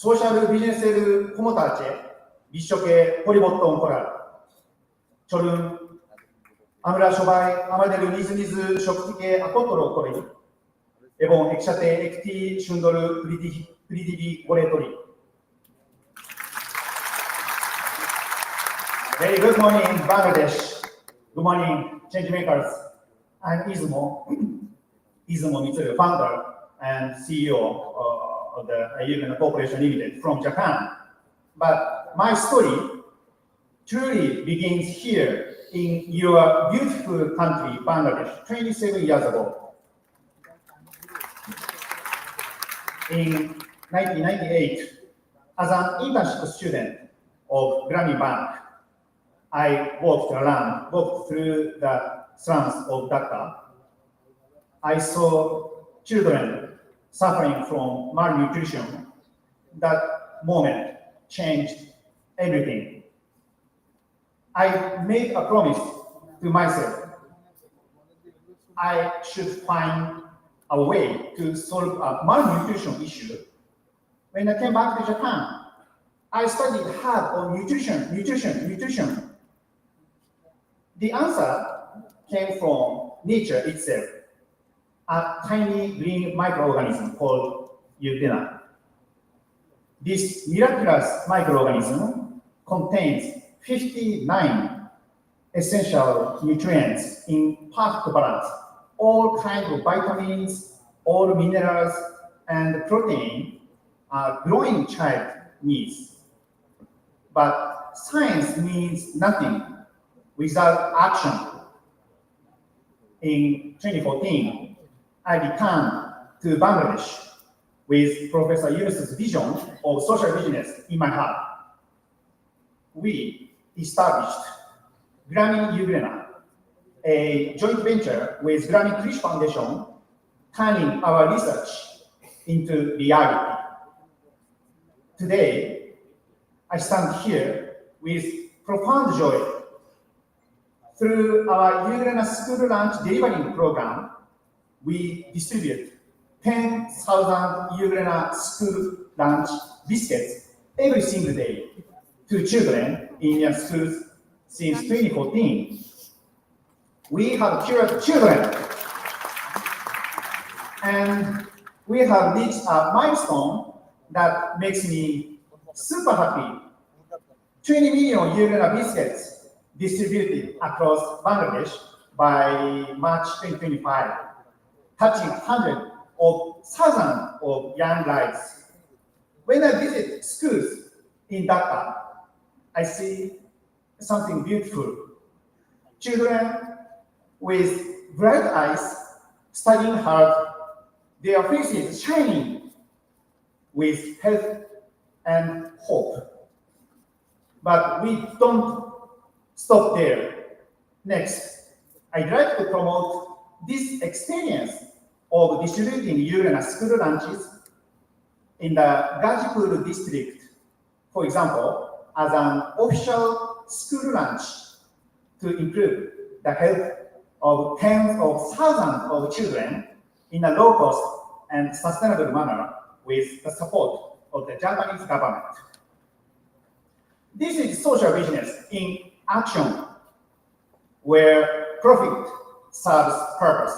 সোশ্যাল বিজনেসের ক্ষমতা আছে বিশ্বকে পরিবর্তন করার। চলুন আমরা সবাই আমাদের নিজ নিজ শক্তিকে একত্র করি এবং একসাথে একটি সুন্দর পৃথিবী গড়ে তুলি। Very good morning, Bangladesh. Good morning, change makers. I'm Izumo Mitsuru, founder and CEO of the Yunus Corporation Limited from Japan. But my story truly begins here in your beautiful country, Bangladesh, 27 years ago. In 1998, as an internship student of Grameen Bank, I walked through the slums of Dhaka. I saw children suffering from malnutrition. That moment changed everything. I made a promise to myself. I should find a way to solve a malnutrition issue. When I came back to Japan, I studied hard on nutrition. The answer came from nature itself, a tiny green microorganism called Yudina. This miraculous microorganism contains 59 essential nutrients in perfect balance, all kinds of vitamins, all minerals, and protein a growing child needs. But science means nothing without action. In 2014, I returned to Bangladesh with Professor Yunus's vision of social business in my heart. We established Grameen Group, a joint venture with Grameen Krish Foundation, turning our research into reality. Today, I stand here with profound joy. Through our Yunus school lunch delivering program, we distribute 10,000 Yunus school lunch biscuits every single day to children in your schools since 2014. We have cured children, and we have reached a milestone that makes me super happy. 20 million Yunus biscuits distributed across Bangladesh by March 2025, touching hundreds of thousands of young lives. When I visit schools in Dhaka, I see something beautiful. Children with bright eyes, studying hard, their faces shining with health and hope. But we don't stop there. Next, I'd like to promote this experience of distributing Yunus school lunches in the Gazipur district, for example, as an official school lunch to improve the health of tens of thousands of children in a low-cost and sustainable manner with the support of the Japanese government. This is social business in action, where profit serves purpose,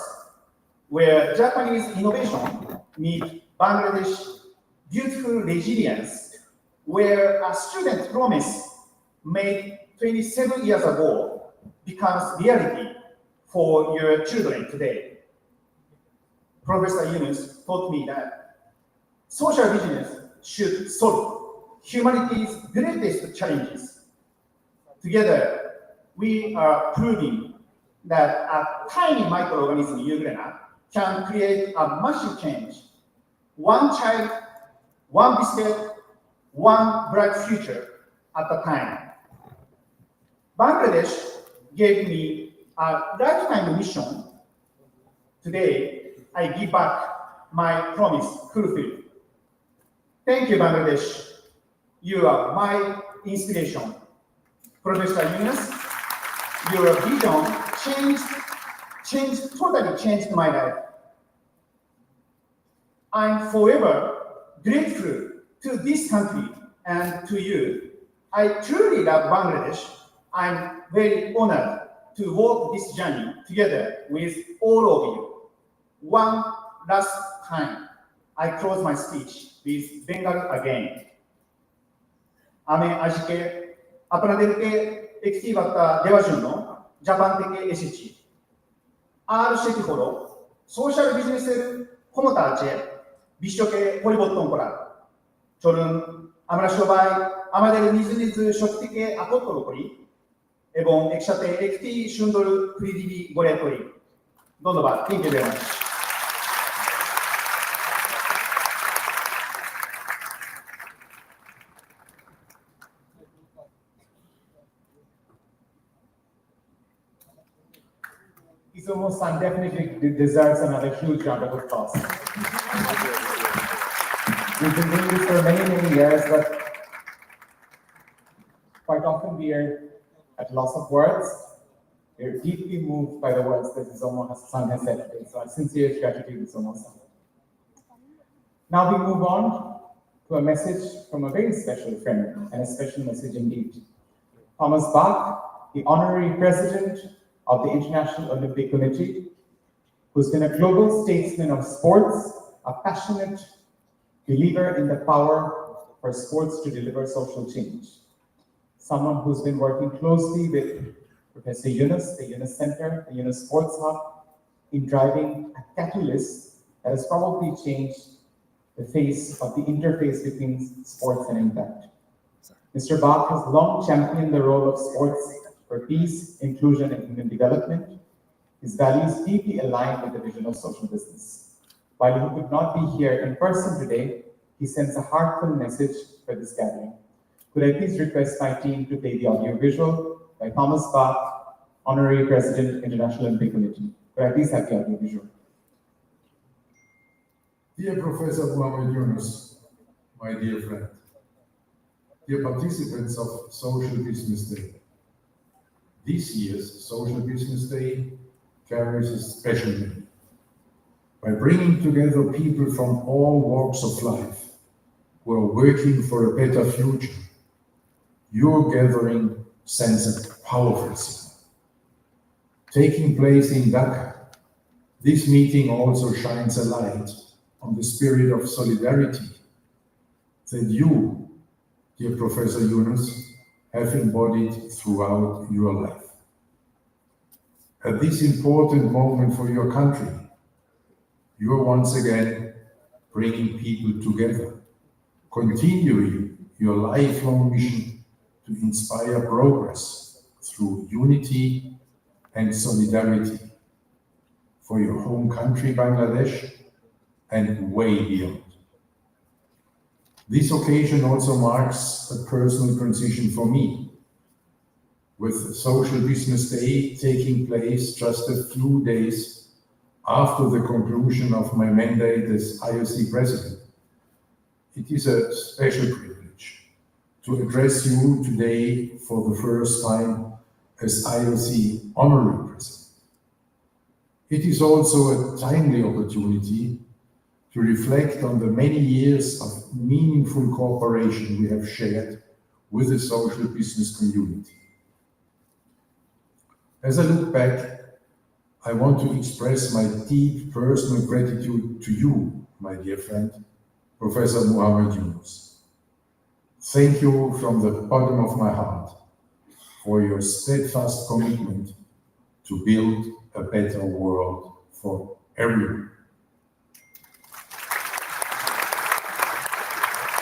where Japanese innovation meets Bangladesh beautiful resilience, where a student promise made 27 years ago becomes reality for your children today. Professor Yunus taught me that social business should solve humanity's greatest challenges. Together, we are proving that a tiny microorganism, Euglena, can create a massive change. One child, one biscuit, one bright future at a time. Bangladesh gave me a lifetime mission. Today, I give back my promise fulfilled. Thank you, Bangladesh. You are my inspiration. Professor Yunus, your vision totally changed my life. I'm forever grateful to this country and to you. I truly love Bangladesh. I'm very honored to walk this journey together with all of you. One last time, I close my speech with Bengal again. আমি আজকে আপনাদেরকে একটি বার্তা দেওয়ার জন্য Japan থেকে এসেছি। আর সেটি হলো সোশ্যাল বিজনেসের ক্ষমতা আছে বিশ্বকে পরিবর্তন করার। চলুন আমরা সবাই আমাদের নিজ নিজ শক্তিকে একত্র করি এবং একসাথে একটি সুন্দর পৃথিবী গড়ে তুলি। ধন্যবাদ। Thank you very much. Izumo-san definitely deserves another huge round of applause. We've been doing this for many, many years, but quite often we are at loss of words. We're deeply moved by the words that Izumo-san has said today. So our sincere gratitude, Izumo-san. Now we move on to a message from a very special friend, and a special message indeed. Thomas Bach, the honorary president of the International Olympic Committee, who's been a global statesman of sports, a passionate believer in the power for sports to deliver social change. Someone who's been working closely with Professor Yunus, the Yunus Center, the Yunus Sports Hub, in driving a catalyst that has probably changed the face of the interface between sports and impact. Mr. Bach has long championed the role of sports for peace, inclusion, and human development. His values deeply align with the vision of social business. While he could not be here in person today, he sends a heartfelt message for this gathering. Could I please request my team to play the audiovisual by Thomas Bach, Honorary President, International Olympic Committee. Could I please have the audiovisual? Dear Professor Muhammad Yunus, my dear friend, dear participants of Social Business Day, this year's Social Business Day carries a special meaning. By bringing together people from all walks of life who are working for a better future, your gathering sends a powerful signal. Taking place in Dhaka, this meeting also shines a light on the spirit of solidarity that you, dear Professor Yunus, have embodied throughout your life. At this important moment for your country, you are once again bringing people together, continuing your lifelong mission to inspire progress through unity and solidarity for your home country, Bangladesh, and way beyond. This occasion also marks a personal transition for me, with Social Business Day taking place just a few days after the conclusion of my mandate as IOC President. It is a special privilege to address you today for the first time as IOC Honorary President. It is also a timely opportunity to reflect on the many years of meaningful cooperation we have shared with the social business community. As I look back, I want to express my deep personal gratitude to you, my dear friend, Professor Muhammad Yunus. Thank you from the bottom of my heart for your steadfast commitment to build a better world for everyone.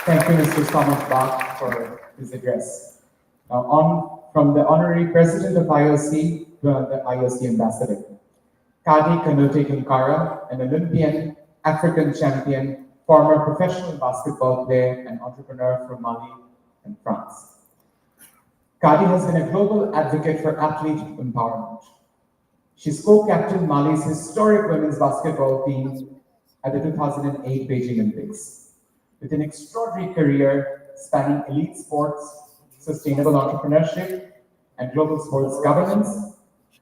Thank you, Mr. Thomas Bach, for his address. Now, from the Honorary President of IOC to the IOC Ambassador. Kanoute Kinkara, an Olympian, African champion, former professional basketball player and entrepreneur from Mali and France. Kadi has been a global advocate for athlete empowerment. She's co-captained Mali's historic women's basketball team at the 2008 Beijing Olympics. With an extraordinary career spanning elite sports, sustainable entrepreneurship, and global sports governance,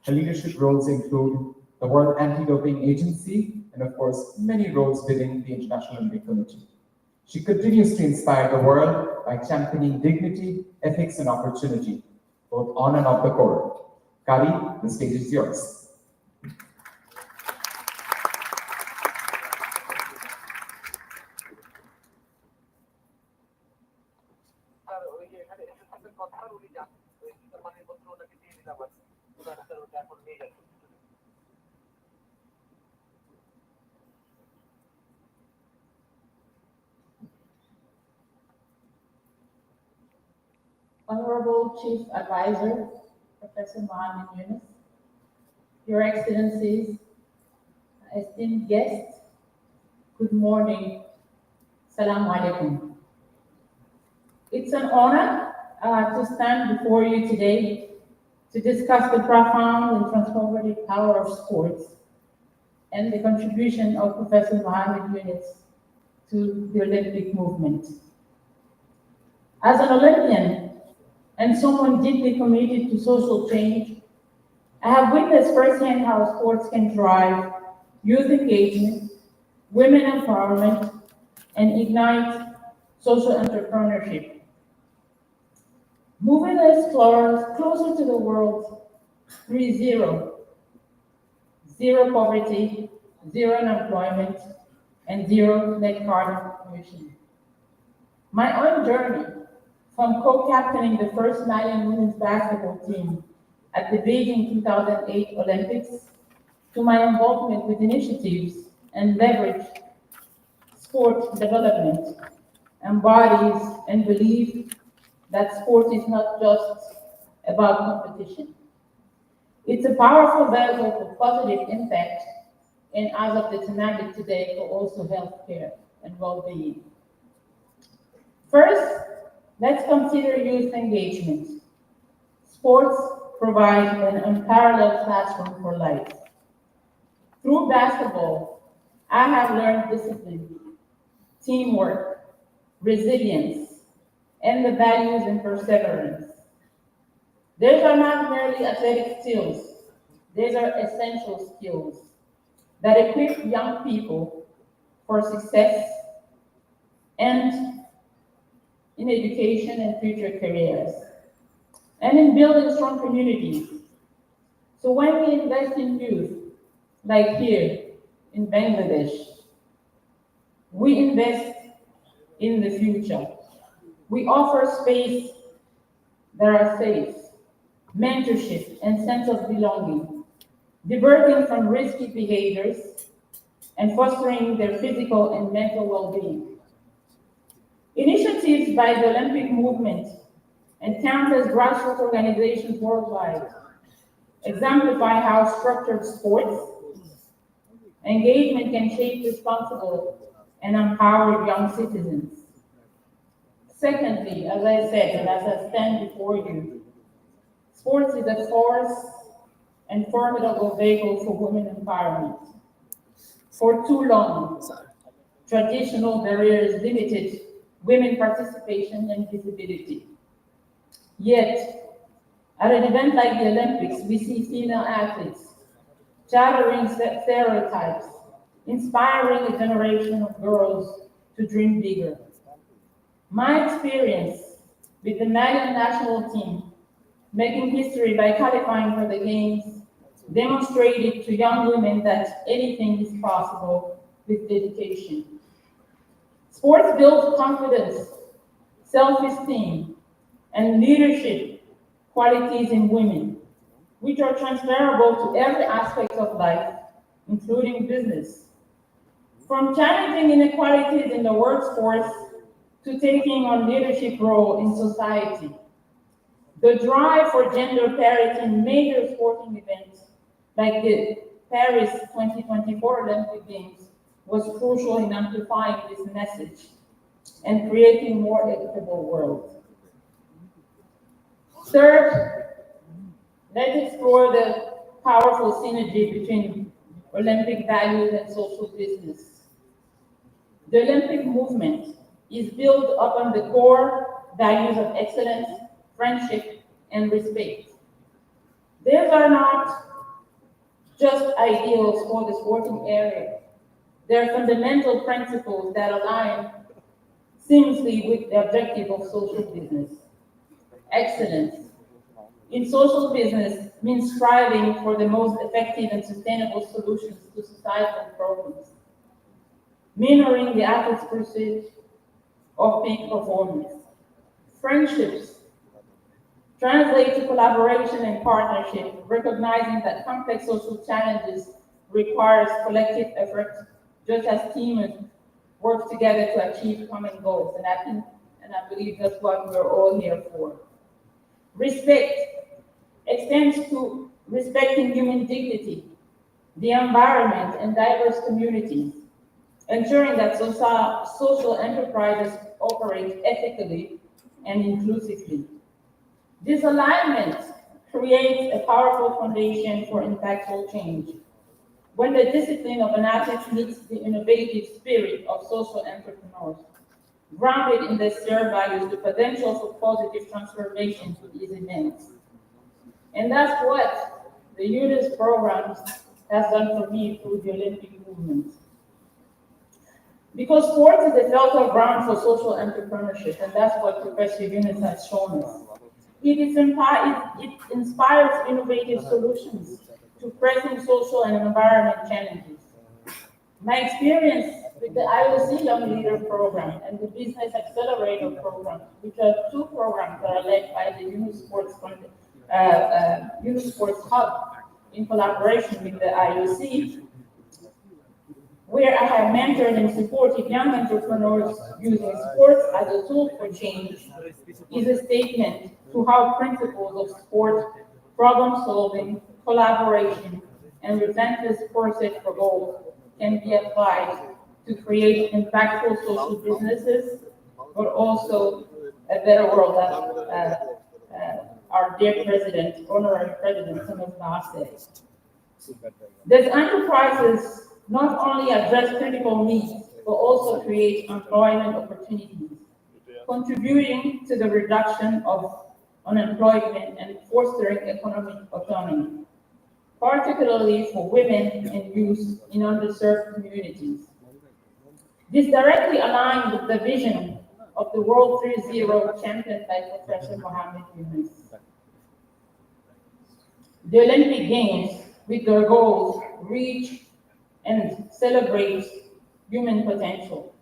her leadership roles include the World Anti-Doping Agency, and of course, many roles within the International Olympic Committee. She continues to inspire the world by championing dignity, ethics, and opportunity, both on and off the court. Kadi, the stage is yours. Honorable Chief Advisor, Professor Mohammed Yunus, Your Excellencies, esteemed guests, good morning, Assalamu alaikum. It's an honor to stand before you today to discuss the profound and transformative power of sports and the contribution of Professor Mohammed Yunus to the Olympic movement. As an Olympian, and someone deeply committed to social change, I have witnessed firsthand how sports can drive youth engagement, women empowerment, and ignite social entrepreneurship. Moving us closer to the world 3-0, zero poverty, zero unemployment, and zero net carbon emission. My own journey from co-captaining the first Malian women's basketball team at the Beijing 2008 Olympics to my involvement with initiatives and leverage sport development embodies and believe that sport is not just about competition. It's a powerful vehicle for positive impact, and as of the thematic today, for also healthcare and well-being. First, let's consider youth engagement. Sports provide an unparalleled classroom for life. Through basketball, I have learned discipline, teamwork, resilience, and the values and perseverance. These are not merely athletic skills. These are essential skills that equip young people for success and in education and future careers, and in building strong communities. So when we invest in youth, like here in Bangladesh, we invest in the future. We offer space that are safe, mentorship, and sense of belonging, diverting from risky behaviors and fostering their physical and mental well-being. Initiatives by the Olympic movement and countless grassroots organizations worldwide exemplify how structured sports engagement can shape responsible and empowered young citizens. Secondly, as I said, and as I stand before you, sports is a force and formidable vehicle for women empowerment. For too long, traditional barriers limited women participation and visibility. Yet, at an event like the Olympics, we see female athletes shattering stereotypes, inspiring a generation of girls to dream bigger. My experience with the Malian national team making history by qualifying for the Games demonstrated to young women that anything is possible with dedication. Sports builds confidence, self-esteem, and leadership qualities in women, which are transferable to every aspect of life, including business. From challenging inequalities in the workforce to taking on leadership role in society. The drive for gender parity in major sporting events like the Paris 2024 Olympic Games was crucial in amplifying this message and creating a more equitable world. Third, let's explore the powerful synergy between Olympic values and social business. The Olympic movement is built upon the core values of excellence, friendship, and respect. These are not just ideals for the sporting area. They're fundamental principles that align seamlessly with the objective of social business. Excellence in social business means striving for the most effective and sustainable solutions to societal problems, mirroring the athlete's pursuit of peak performance. Friendships translate to collaboration and partnership, recognizing that complex social challenges requires collective effort, just as teams work together to achieve common goals. And I believe that's what we're all here for. Respect extends to respecting human dignity, the environment, and diverse communities, ensuring that social enterprises operate ethically and inclusively. This alignment creates a powerful foundation for impactful change. When the discipline of an athlete meets the innovative spirit of social entrepreneurs, grounded in their shared values, the potential for positive transformation is immense. And that's what the UNICE program has done for me through the Olympic movement. Because sports is a fertile ground for social entrepreneurship, and that's what Professor Yunus has shown us. It inspires innovative solutions to pressing social and environment challenges. My experience with the IOC Young Leader Program and the Business Accelerator Program, which are two programs that are led by the Yunus Sports Hub in collaboration with the IOC, where I have mentored and supported young entrepreneurs using sports as a tool for change, is a statement to how principles of sport, problem solving, collaboration, and relentless pursuit for goals can be applied to create impactful social businesses, but also a better world, as our dear president, honorary president, Thomas Bach says. These enterprises not only address critical needs, but also create employment opportunities, contributing to the reduction of unemployment and fostering economic autonomy, particularly for women and youth in underserved communities. This directly aligns with the vision of the World 3.0 championed by Professor Mohammed Yunus. The Olympic Games, with their goals, reach and celebrate human potential.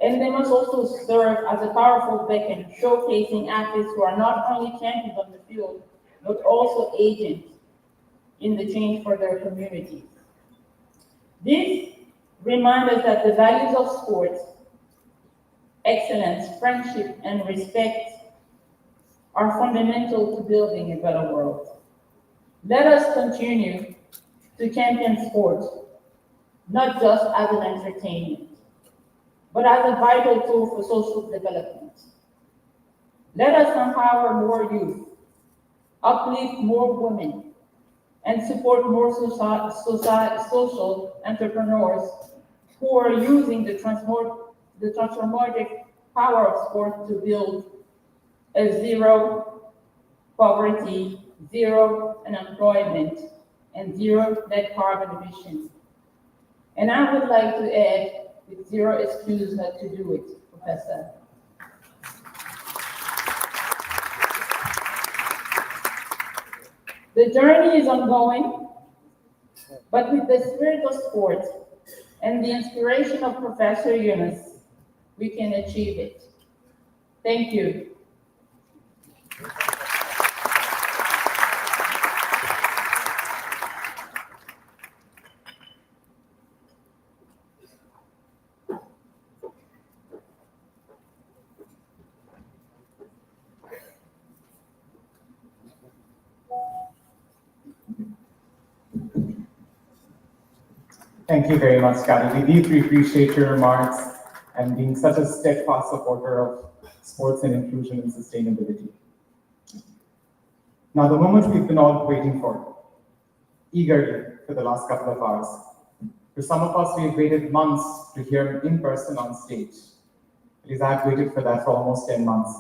And they must also serve as a powerful beacon, showcasing athletes who are not only champions on the field, but also agents in the change for their communities. This reminds us that the values of sport, excellence, friendship, and respect are fundamental to building a better world. Let us continue to champion sport, not just as an entertainment, but as a vital tool for social development. Let us empower more youth, uplift more women, and support more social entrepreneurs who are using the transformative power of sport to build a zero poverty, zero unemployment, and zero net carbon emissions And I would like to add, with zero excuse not to do it, Professor. The journey is ongoing, but with the spirit of sport and the inspiration of Professor Yunus, we can achieve it. Thank you. Thank you very much, Kadi. We deeply appreciate your remarks and being such a steadfast supporter of sports and inclusion and sustainability. Now, the moment we've been all waiting for, eagerly for the last couple of hours. For some of us, we've waited months to hear him in person on stage. Because I've waited for that for almost 10 months.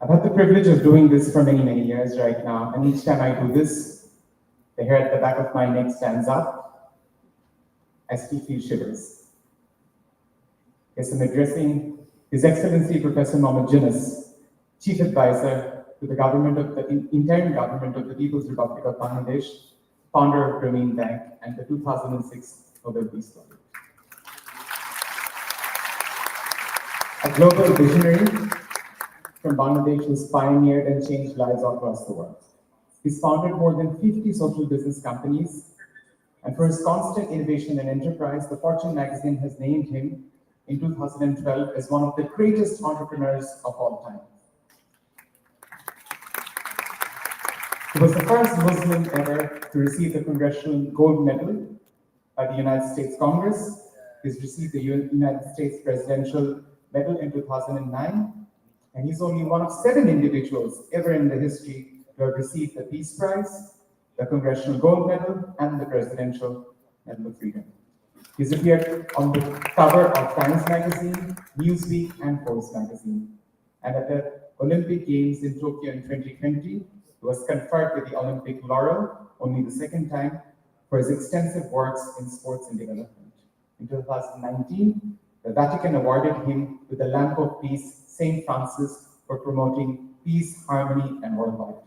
I've had the privilege of doing this for many, many years right now, and each time I do this, the hair at the back of my neck stands up. I still feel shivers. Yes, I'm addressing His Excellency Professor Mohammed Yunus, Chief Advisor to the government of the interim government of the People's Republic of Bangladesh, founder of Grameen Bank, and the 2006 Nobel Peace Laureate. A global visionary from Bangladesh who's pioneered and changed lives all across the world. He's founded more than 50 social business companies, and for his constant innovation and enterprise, the Fortune magazine has named him in 2012 as one of the greatest entrepreneurs of all time. He was the first Muslim ever to receive the Congressional Gold Medal by the United States Congress. He's received the United States Presidential Medal in 2009, and he's only one of 7 individuals ever in the history to have received the Peace Prize, the Congressional Gold Medal, and the Presidential Medal of Freedom. He's appeared on the cover of Times Magazine, Newsweek, and Forbes Magazine. And at the Olympic Games in Tokyo in 2020, he was conferred with the Olympic laurel, only the second time, for his extensive works in sports and development. In 2019, the Vatican awarded him with the Lamp of Peace, St. Francis, for promoting peace, harmony, and worldwide.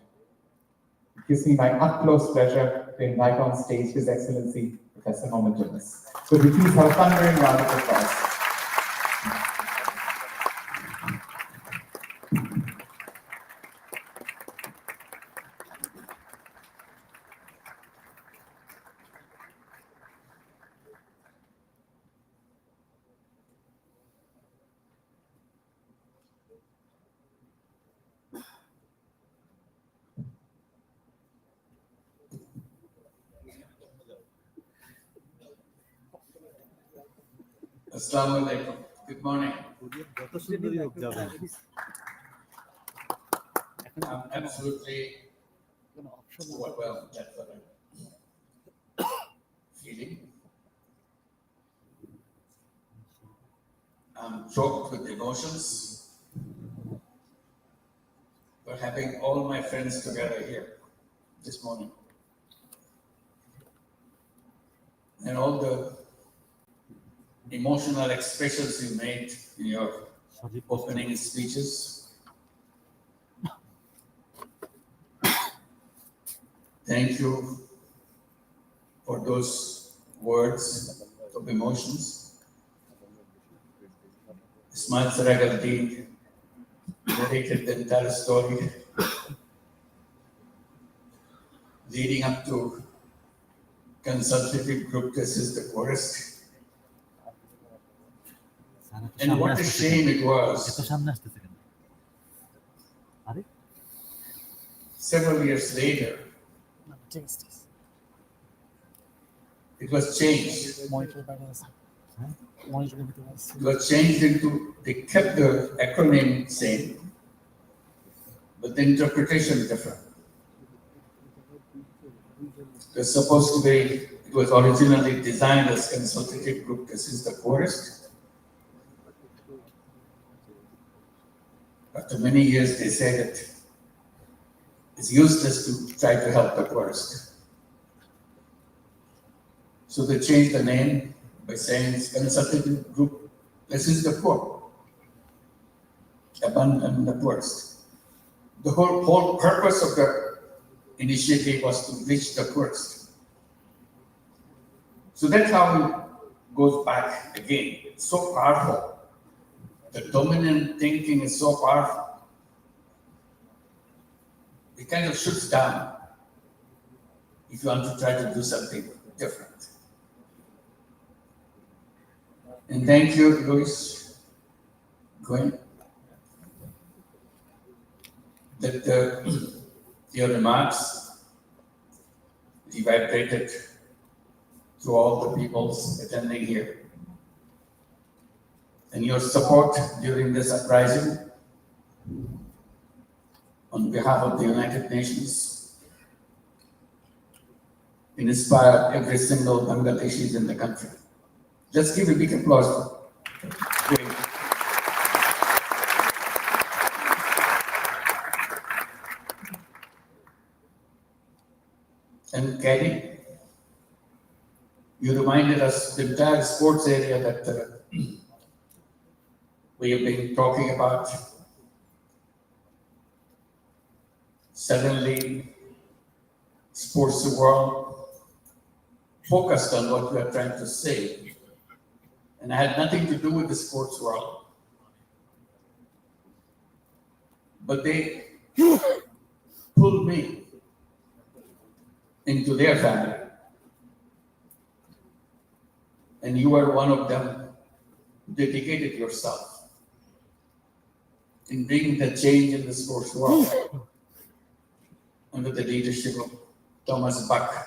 It gives me my utmost pleasure to invite on stage His Excellency Professor Mohammed Yunus. Could we please have a thundering round of applause? Assalamu alaikum. Good morning. I'm absolutely overwhelmed. That's what I'm feeling. I'm choked with emotions for having all my friends together here this morning. And all the emotional expressions you made in your opening speeches. Thank you for those words of emotions. Ismael Serageldin narrated the entire story leading up to consultative group. This is the chorus. And what a shame it was. Several years later, it was changed. It was changed into, they kept the acronym same, but the interpretation different. It was supposed to be, it was originally designed as consultative group. This is the poorest. After many years, they say that it's useless to try to help the poorest. So they changed the name by saying Serageldin Group. This is the poor, abandon the poorest. The whole purpose of the initiative was to reach the poorest. So that's how it goes back again. It's so powerful. The dominant thinking is so powerful. It kind of shuts down if you want to try to do something different. And thank you, Louis, Gwen, that your remarks reverberated to all the peoples attending here. And your support during this uprising on behalf of the United Nations inspired every single Bangladeshi in the country. Let's give a big applause to Gwen. And Kadi, you reminded us the entire sports area that we have been talking about. Suddenly, sports world focused on what we are trying to say. And I had nothing to do with the sports world. But they pulled me into their family. And you were one of them who dedicated yourself in bringing the change in the sports world under the leadership of Thomas Bach.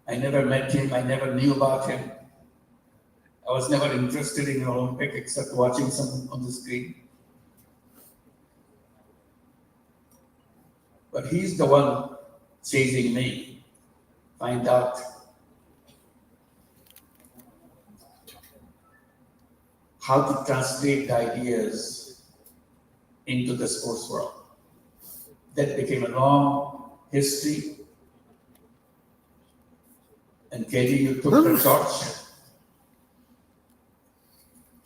I never met him, I never knew about him. I was never interested in the Olympic except watching some on the screen. But he's the one chasing me, find out how to translate the ideas into the sports world. That became a long history. And Katie, you took the torch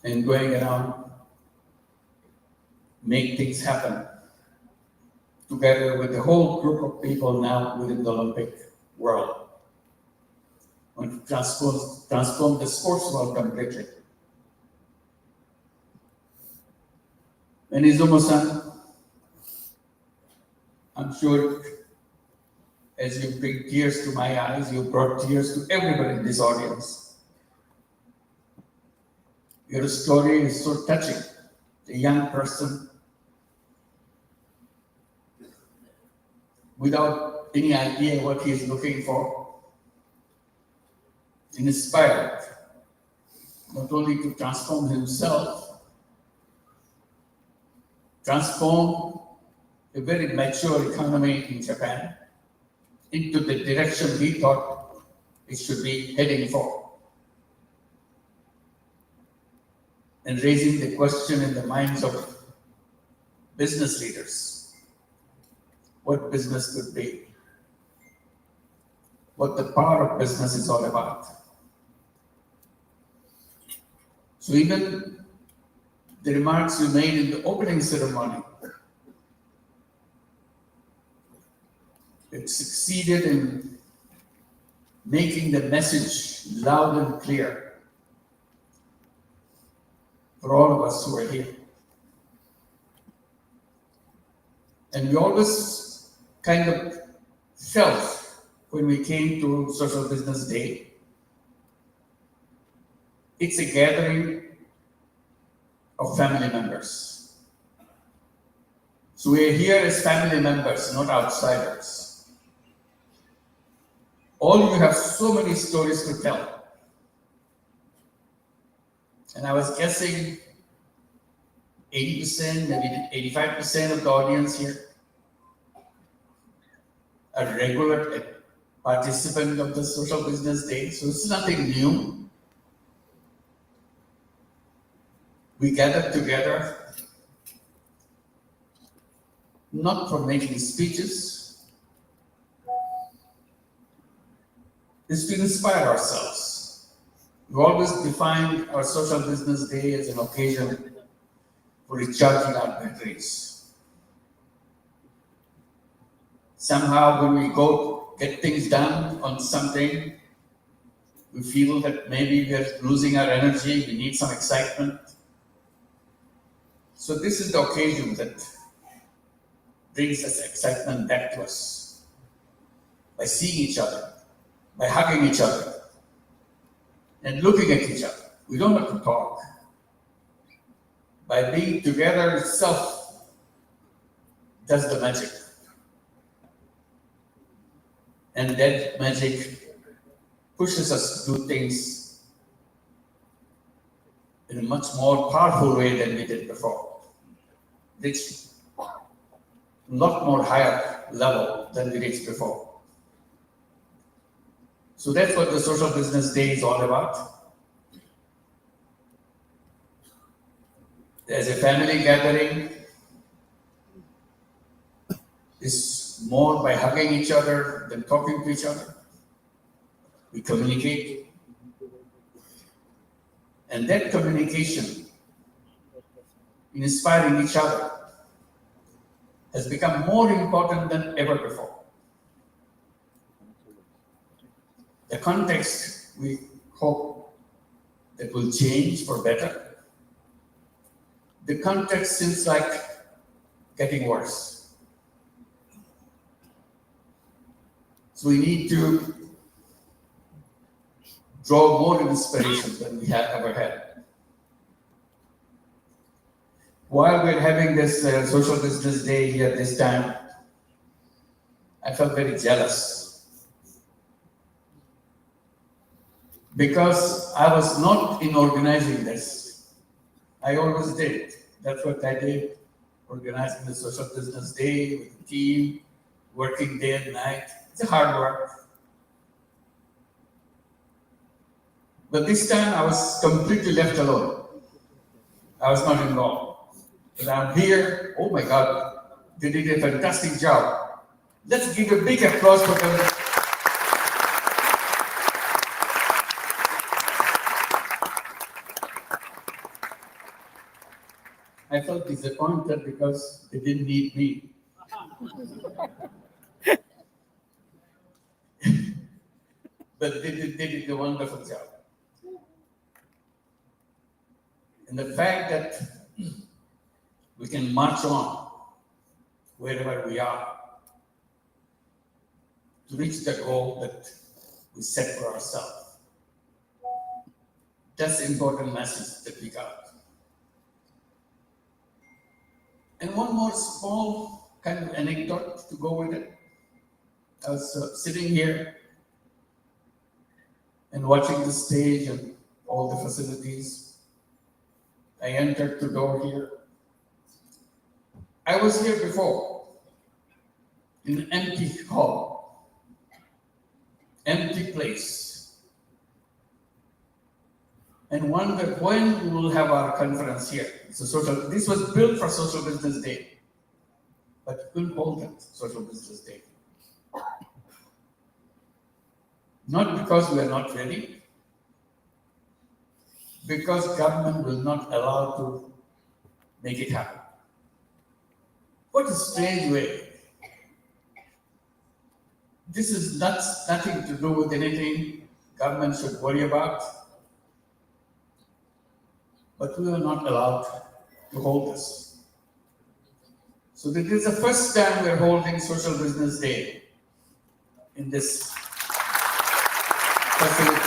and going around, make things happen together with the whole group of people now within the Olympic world. Want to transform the sports world completely. And Izumo-san, I'm sure as you bring tears to my eyes, you brought tears to everybody in this audience. Your story is so touching. A young person without any idea what he is looking for, inspired not only to transform himself, transform a very mature economy in Japan into the direction he thought it should be heading for. And raising the question in the minds of business leaders, what business could be, what the power of business is all about. So even the remarks you made in the opening ceremony, it succeeded in making the message loud and clear for all of us who are here. And we always kind of felt when we came to Social Business Day, it's a gathering of family members. So we are here as family members, not outsiders. All you have so many stories to tell. And I was guessing 80%, maybe 85% of the audience here are regular participant of the Social Business Day. So it's nothing new. We gathered together not for making speeches, is to inspire ourselves. We always defined our social business day as an occasion for recharging our batteries. Somehow when we go get things done on something, we feel that maybe we're losing our energy, we need some excitement. So this is the occasion that brings us excitement back to us. By seeing each other, by hugging each other, and looking at each other. We don't have to talk. By being together itself does the magic. And that magic pushes us to do things in a much more powerful way than we did before. Reach a lot more higher level than we reached before. So that's what the Social Business Day is all about. As a family gathering, is more by hugging each other than talking to each other. We communicate. And that communication, inspiring each other, has become more important than ever before. The context, we hope that will change for better. The context seems like getting worse. So we need to draw more inspiration than we have ever had. While we're having this Social Business Day here this time, I felt very jealous. Because I was not in organizing this. I always did. That's what I did, organizing the Social Business Day with the team, working day and night. It's a hard work. But this time I was completely left alone. I was not involved. But I'm here, oh my God, they did a fantastic job. Let's give a big applause for them. I felt disappointed because they didn't need me. But they did a wonderful job. And the fact that we can march on wherever we are to reach the goal that we set for ourselves. That's the important message that we got. And one more small kind of anecdote to go with it. I was sitting here and watching the stage and all the facilities. I entered the door here. I was here before in an empty hall, empty place, and wondered when we will have our conference here. This was built for Social Business Day, but we couldn't hold it Social Business Day. Not because we are not ready, because government will not allow to make it happen. What a strange way. This is nothing to do with anything government should worry about. But we are not allowed to hold this. So this is the first time we're holding Social Business Day in this facility.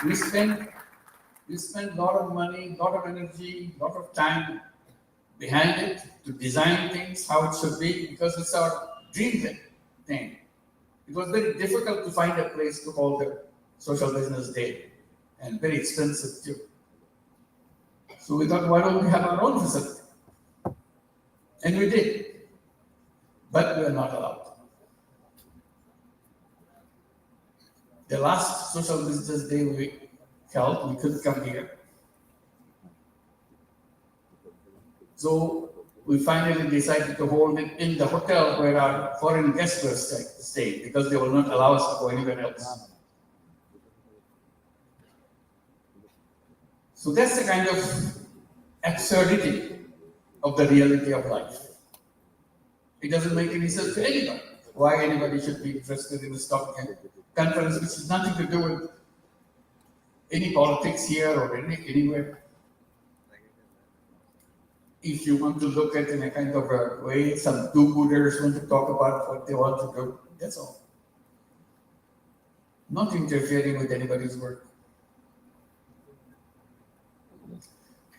We spend a lot of money, a lot of energy, a lot of time behind it to design things how it should be, because it's our dream thing. It was very difficult to find a place to hold the Social Business Day, and very expensive too. So we thought, why don't we have our own facility? And we did, but we are not allowed. The last Social Business Day we held, we couldn't come here. So we finally decided to hold it in the hotel where our foreign guests were staying because they will not allow us to go anywhere else. So that's the kind of absurdity of the reality of life. It doesn't make any sense to anybody. Why anybody should be interested in the stock conference, which has nothing to do with any politics here or anywhere. If you want to look at it in a kind of a way, some do-gooders want to talk about what they want to do, that's all. Not interfering with anybody's work.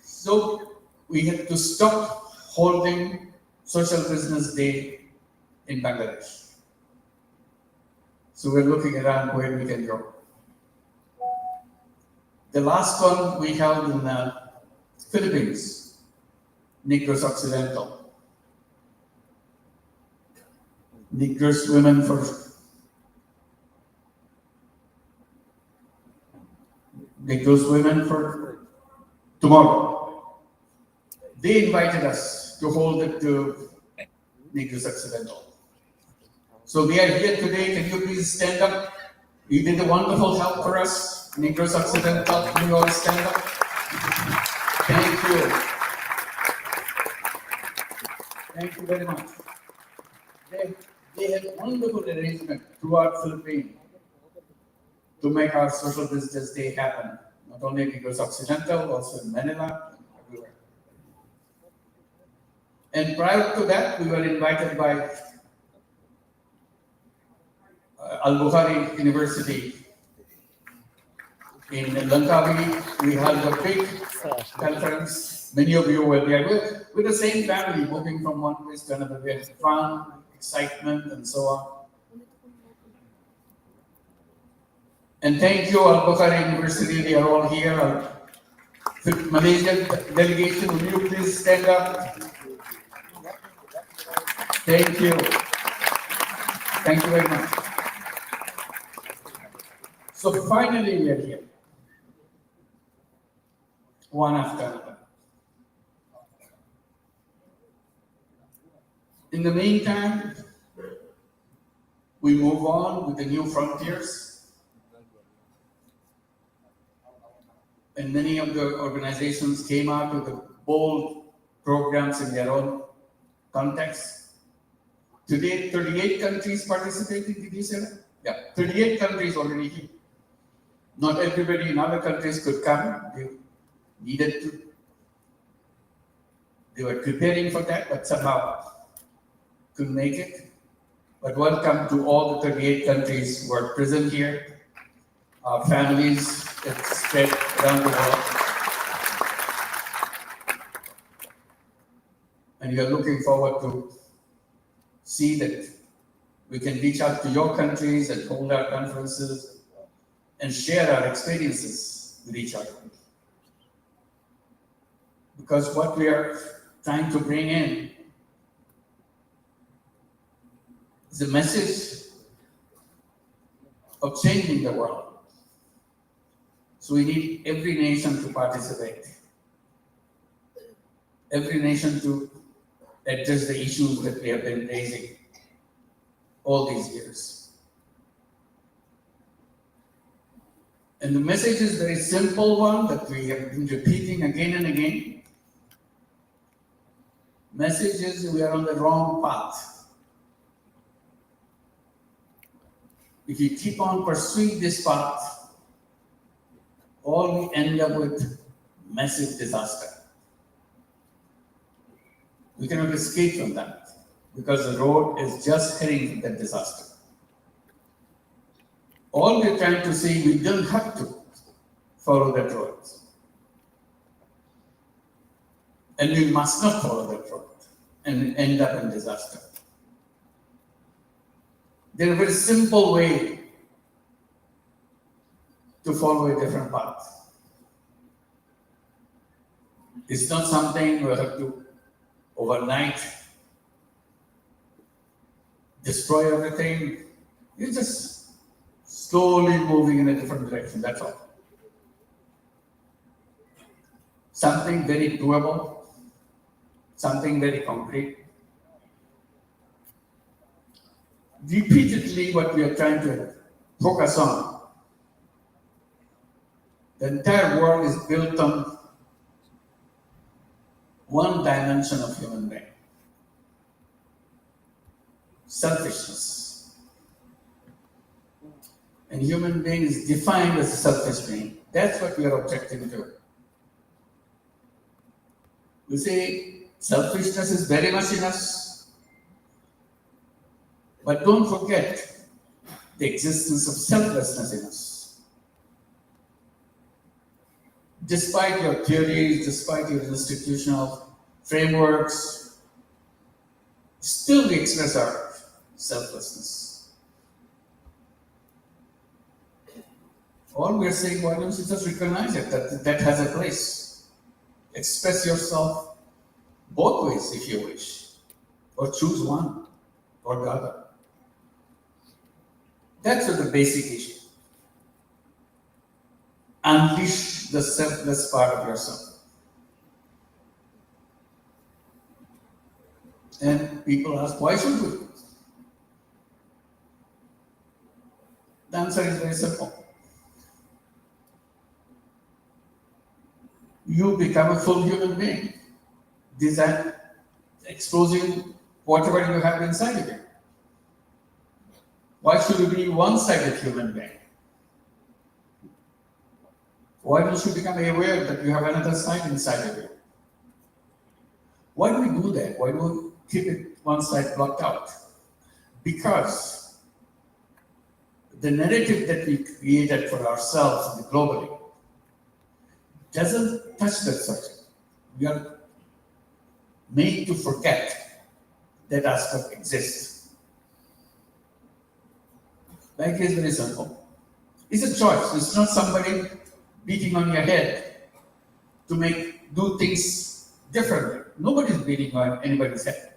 So we had to stop holding Social Business Day in Bangladesh. So we're looking around where we can go. The last one we held in the Philippines, Negros Occidental. Negros Women for Tomorrow. They invited us to hold it to Negros Occidental. So we are here today. Can you please stand up? You did a wonderful help for us, Negros Occidental. Can you all stand up? Thank you. Thank you very much. They had wonderful arrangement throughout Philippines to make our Social Business Day happen. Not only Negros Occidental, also in Manila, and everywhere. And prior to that, we were invited by Al-Bukhari University in Langkawi. We held a big conference. Many of you were there. With the same family, moving from one place to another. We had fun, excitement, and so on. And thank you, Al-Bukhari University. They are all here. Our Malaysian delegation, will you please stand up? Thank you. Thank you very much. So finally, we are here. One after another. In the meantime, we move on with the new frontiers. And many of the organizations came out with the bold programs in their own context. Today, 38 countries participating, did you say that? Yeah, 38 countries already here. Not everybody in other countries could come. They needed to. They were preparing for that, but somehow couldn't make it. But welcome to all the 38 countries who are present here, our families that spread around the world. And we are looking forward to see that we can reach out to your countries and hold our conferences and share our experiences with each other. Because what we are trying to bring in is a message of changing the world. So we need every nation to participate. Every nation to address the issues that we have been raising all these years. And the message is a very simple one that we have been repeating again and again. Message is we are on the wrong path. If you keep on pursuing this path, all we end up with massive disaster. We cannot escape from that because the road is just heading to that disaster. All we're trying to say, we don't have to follow that road. And we must not follow that road and end up in disaster. There's a very simple way to follow a different path. It's not something we have to overnight destroy everything. You're just slowly moving in a different direction, that's all. Something very doable, something very concrete. Repeatedly, what we are trying to focus on, the entire world is built on one dimension of human being: selfishness. And human being is defined as a selfish being. That's what we are objecting to. You see, selfishness is very much in us. But don't forget the existence of selflessness in us. Despite your theories, despite your institutional frameworks, still we express our selflessness. All we're saying, why don't you just recognize it, that has a place. Express yourself both ways if you wish, or choose one or the other. That's the basic issue. Unleash the selfless part of yourself. And people ask, why should we? The answer is very simple. You become a full human being, exposing whatever you have inside of you. Why should you be one-sided human being? Why don't you become aware that you have another side inside of you? Why do we do that? Why do we keep it one side blocked out? Because the narrative that we created for ourselves globally doesn't touch that subject. We are made to forget that aspect exists. Life is very simple. It's a choice. It's not somebody beating on your head to do things differently. Nobody's beating on anybody's head.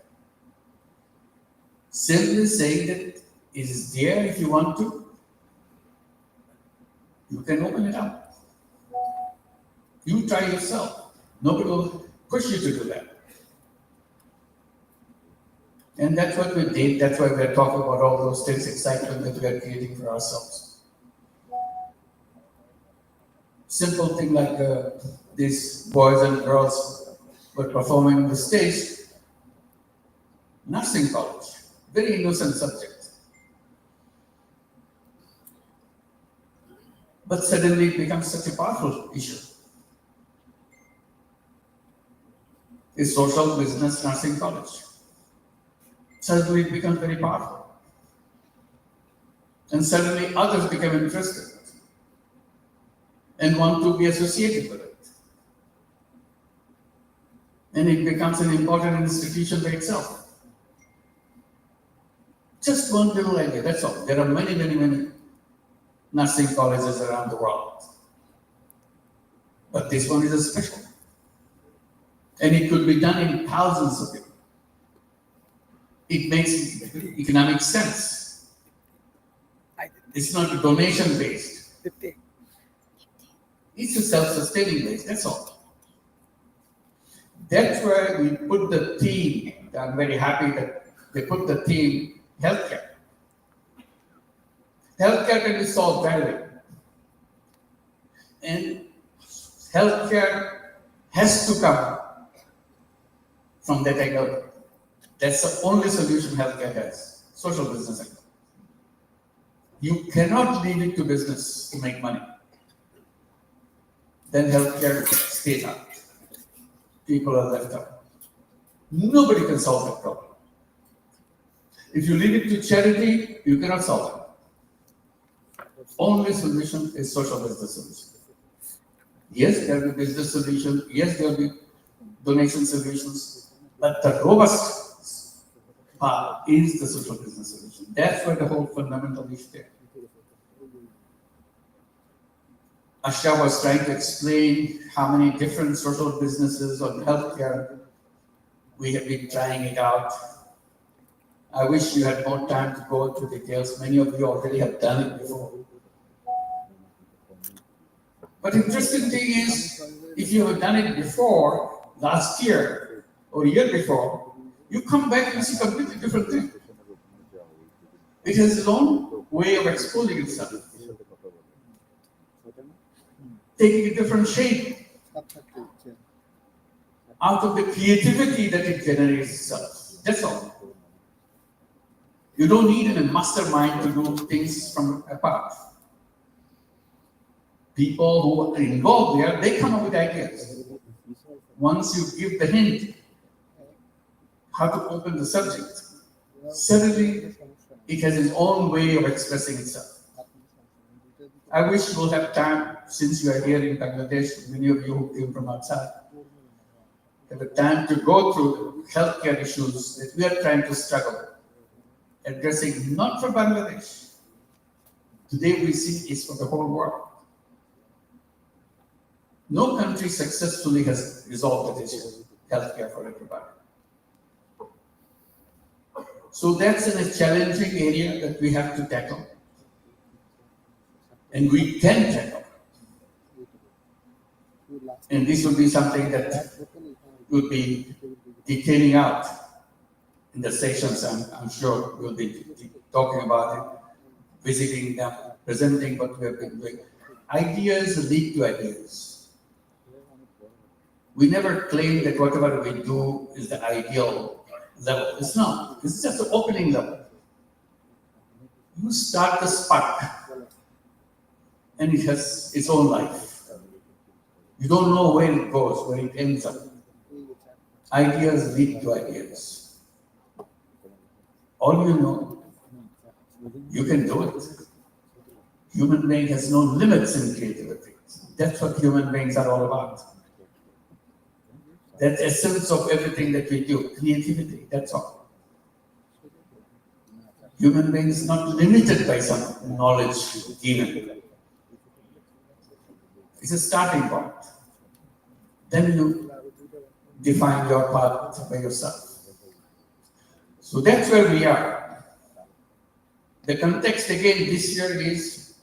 Simply saying that it is there if you want to. You can open it up. You try yourself. Nobody will push you to do that. And that's what we did. That's why we're talking about all those things, excitement that we are creating for ourselves. Simple thing like these boys and girls were performing on the stage. Nursing college, very innocent subject. But suddenly it becomes such a powerful issue. A social business nursing college. Suddenly it becomes very powerful. And suddenly others become interested and want to be associated with it. And it becomes an important institution by itself. Just one little idea, that's all. There are many, many, many nursing colleges around the world. But this one is a special. And it could be done in thousands of people. It makes economic sense. It's not donation based. It's a self-sustaining base, that's all. That's where we put the theme. I'm very happy that they put the theme healthcare. Healthcare can be solved very well. And healthcare has to come from that angle. That's the only solution healthcare has. Social business angle. You cannot leave it to business to make money. Then healthcare stays out. People are left out. Nobody can solve that problem. If you leave it to charity, you cannot solve it. Only solution is social business solution. Yes, there will be business solution. Yes, there will be donation solutions. But the robust part is the social business solution. That's where the whole fundamental issue there. Asha was trying to explain how many different social businesses on healthcare we have been trying it out. I wish you had more time to go into details. Many of you already have done it before. But interesting thing is, if you have done it before, last year, or a year before, you come back and see completely different thing. It has its own way of exposing itself, taking a different shape out of the creativity that it generates itself. That's all. You don't need a mastermind to do things from apart. People who are involved there, they come up with ideas. Once you give the hint how to open the subject, suddenly it has its own way of expressing itself. I wish we'll have time, since you are here in Bangladesh, many of you who came from outside, have a time to go through the healthcare issues that we are trying to struggle, addressing not for Bangladesh. Today we see is for the whole world. No country successfully has resolved the issue, healthcare for everybody. So that's a challenging area that we have to tackle. And we can tackle. And this will be something that will be detailing out in the sessions. I'm sure we'll be talking about it, visiting them, presenting what we have been doing. Ideas lead to ideas. We never claim that whatever we do is the ideal level. It's not. It's just the opening level. You start the spark, and it has its own life. You don't know where it goes, where it ends up. Ideas lead to ideas. All you know, you can do it. Human being has no limits in creativity. That's what human beings are all about. That's the essence of everything that we do, creativity, that's all. Human beings not limited by some knowledge given. It's a starting point. Then you define your path by yourself. So that's where we are. The context again this year is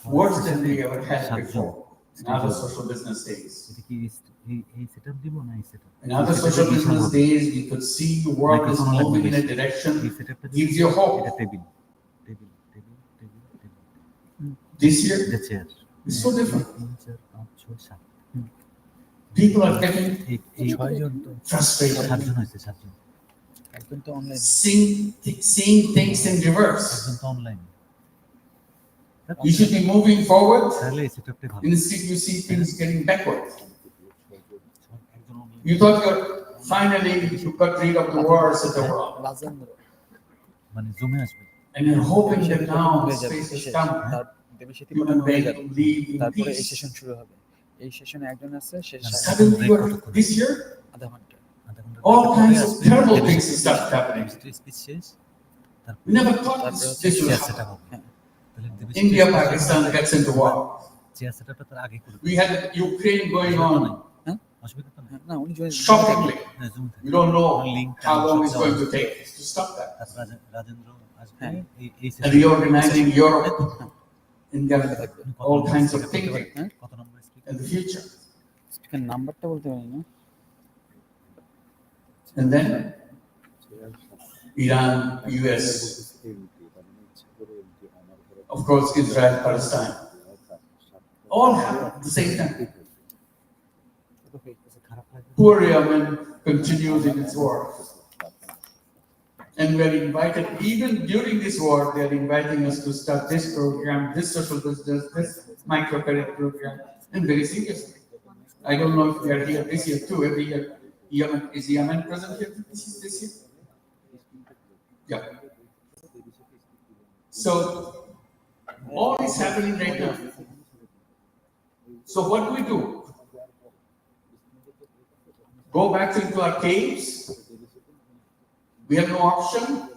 worse than we ever had before. In other social business days. In other social business days, we could see the world is moving in a direction, gives you hope. This year, it's so different. People are getting frustrated, seeing things in reverse. You should be moving forward. Instead, you see things getting backward. You thought you got rid of the wars in the world. And you're hoping that now the space has come. Human beings live in peace. Suddenly, this year, all kinds of terrible things start happening. We never thought this would happen. India, Pakistan gets into war. We had Ukraine going on. Shockingly, we don't know how long it's going to take to stop that. And reorganizing Europe in all kinds of thinking in the future. And then Iran, US, of course, Israel, Palestine, all happen at the same time. Poor Yemen continues in its war. And we are invited, even during this war, they are inviting us to start this program, this social business, this microcredit program, and very seriously. I don't know if we are here this year too. Every year, is Yemen present here this year? Yeah. So, all is happening right now. So what do? Go back into our caves? We have no option?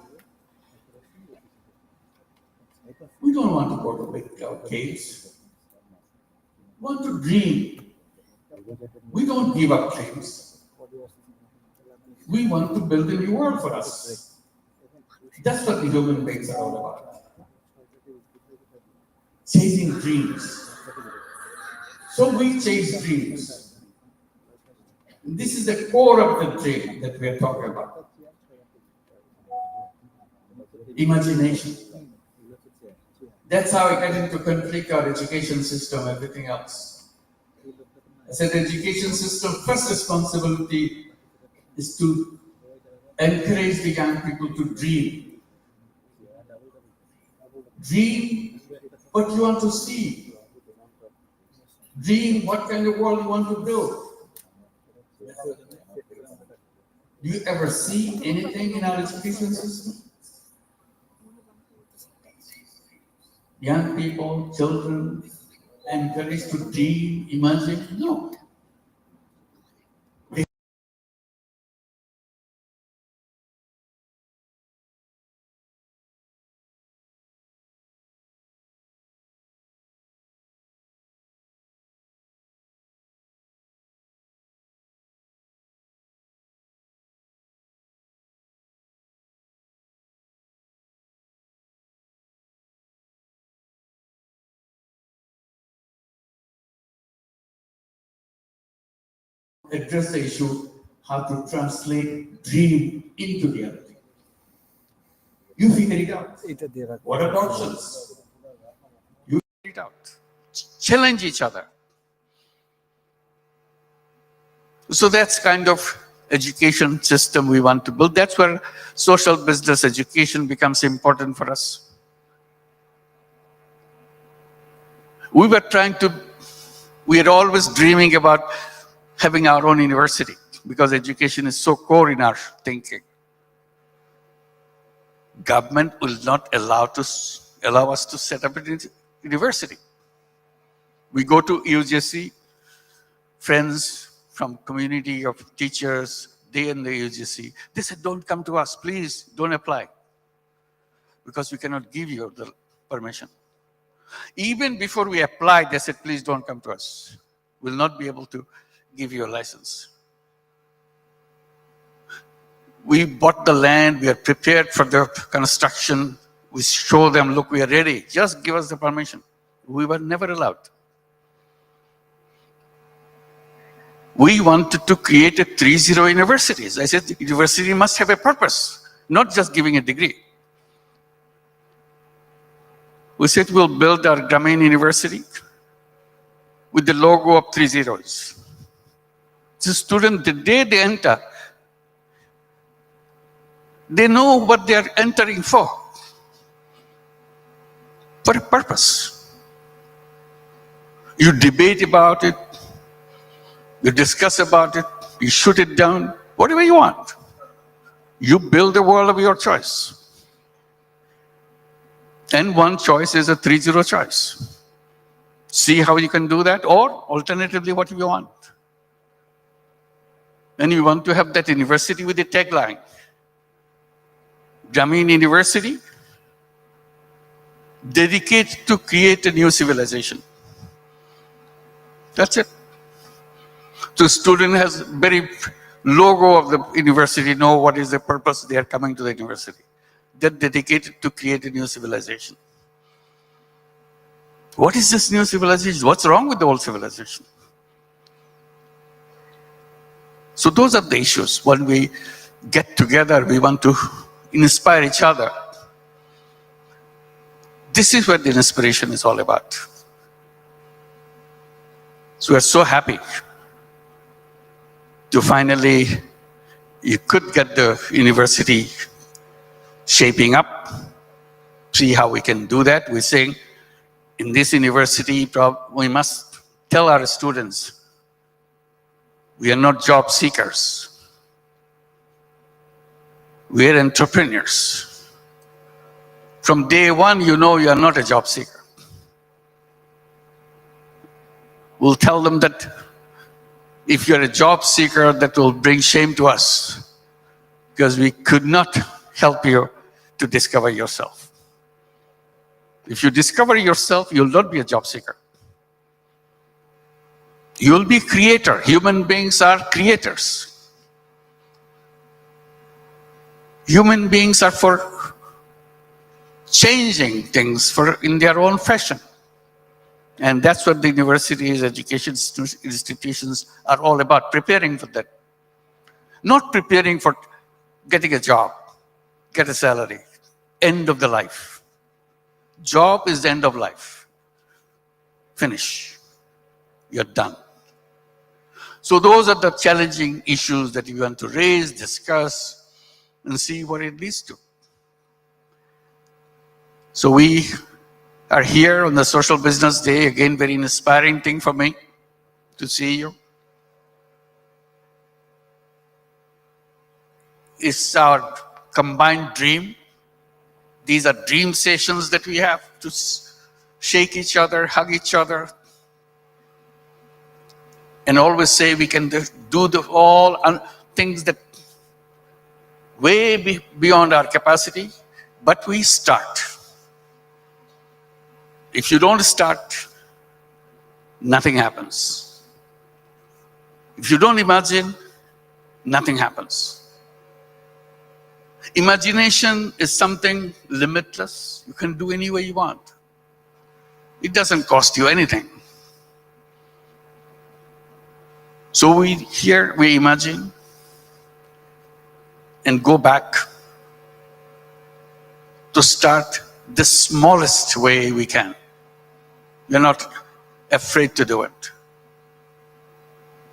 We don't want to go to our caves. We want to dream. We don't give up dreams. We want to build a new world for us. That's what the human beings are all about. Chasing dreams. So we chase dreams. This is the core of the dream that we are talking about. Imagination. That's how we get into conflict our education system, everything else. I said education system, first responsibility is to encourage the young people to dream. Dream what you want to see. Dream what kind of world you want to build. Do you ever see anything in our education system? Young people, children, encouraged to dream, imagine? No. Address the issue, how to translate dream into reality. You figure it out. What are options? You figure it out. Challenge each other. So that's kind of education system we want to build. That's where social business education becomes important for us. We are always dreaming about having our own university because education is so core in our thinking. Government will not allow us to set up a university. We go to UGC, friends from community of teachers, they in the UGC, they said, don't come to us, please don't apply. Because we cannot give you the permission. Even before we applied, they said, please don't come to us. We'll not be able to give you a license. We bought the land, we are prepared for the construction. We show them, look, we are ready. Just give us the permission. We were never allowed. We wanted to create a 3-0 universities. I said, the university must have a purpose, not just giving a degree. We said we'll build our Grameen University with the logo of 3 zeros. The student, the day they enter, they know what they are entering for a purpose. You debate about it, you discuss about it, you shoot it down, whatever you want. You build a world of your choice. And one choice is a 3-0 choice. See how you can do that, or alternatively, what you want. And you want to have that university with a tagline. Grameen University, dedicated to create a new civilization. That's it. So student has very logo of the university, know what is the purpose they are coming to the university. They're dedicated to create a new civilization. What is this new civilization? What's wrong with the old civilization? So those are the issues. When we get together, we want to inspire each other. This is what the inspiration is all about. So we're so happy to finally, you could get the university shaping up, see how we can do that. We're saying in this university, we must tell our students, we are not job seekers. We are entrepreneurs. From day one, you know you are not a job seeker. We'll tell them that if you're a job seeker, that will bring shame to us because we could not help you to discover yourself. If you discover yourself, you'll not be a job seeker. You'll be creator. Human beings are creators. Human beings are for changing things in their own fashion. And that's what the universities, education institutions are all about, preparing for that. not preparing for getting a job, get a salary. End of the life. Job is the end of life. Finish. You're done. So those are the challenging issues that we want to raise, discuss, and see what it leads to. So we are here on the Social Business Day. Again, very inspiring thing for me to see you. It's our combined dream. These are dream sessions that we have to shake each other, hug each other, and always say we can do all things that way beyond our capacity, but we start. If you don't start, nothing happens. If you don't imagine, nothing happens. Imagination is something limitless. You can do any way you want. It doesn't cost you anything. So we imagine and go back to start the smallest way we can. We're not afraid to do it.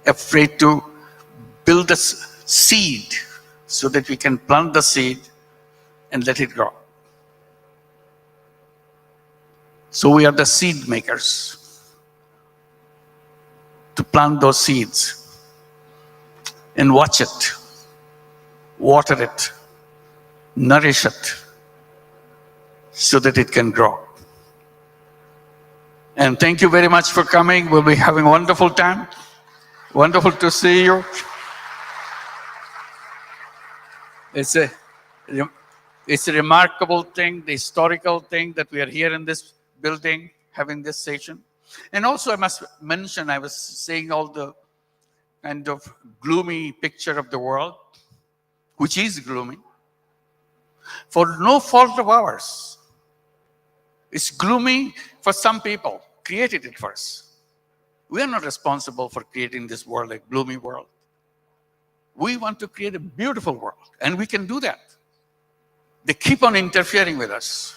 Afraid to build a seed so that we can plant the seed and let it grow. So we are the seed makers to plant those seeds and watch it, water it, nourish it so that it can grow. And thank you very much for coming. We'll be having a wonderful time. Wonderful to see you. It's a remarkable thing, the historical thing that we are here in this building having this session. And also I must mention, I was seeing all the kind of gloomy picture of the world, which is gloomy, for no fault of ours. It's gloomy for some people, created it for us. We are not responsible for creating this world, a gloomy world. We want to create a beautiful world, and we can do that. They keep on interfering with us.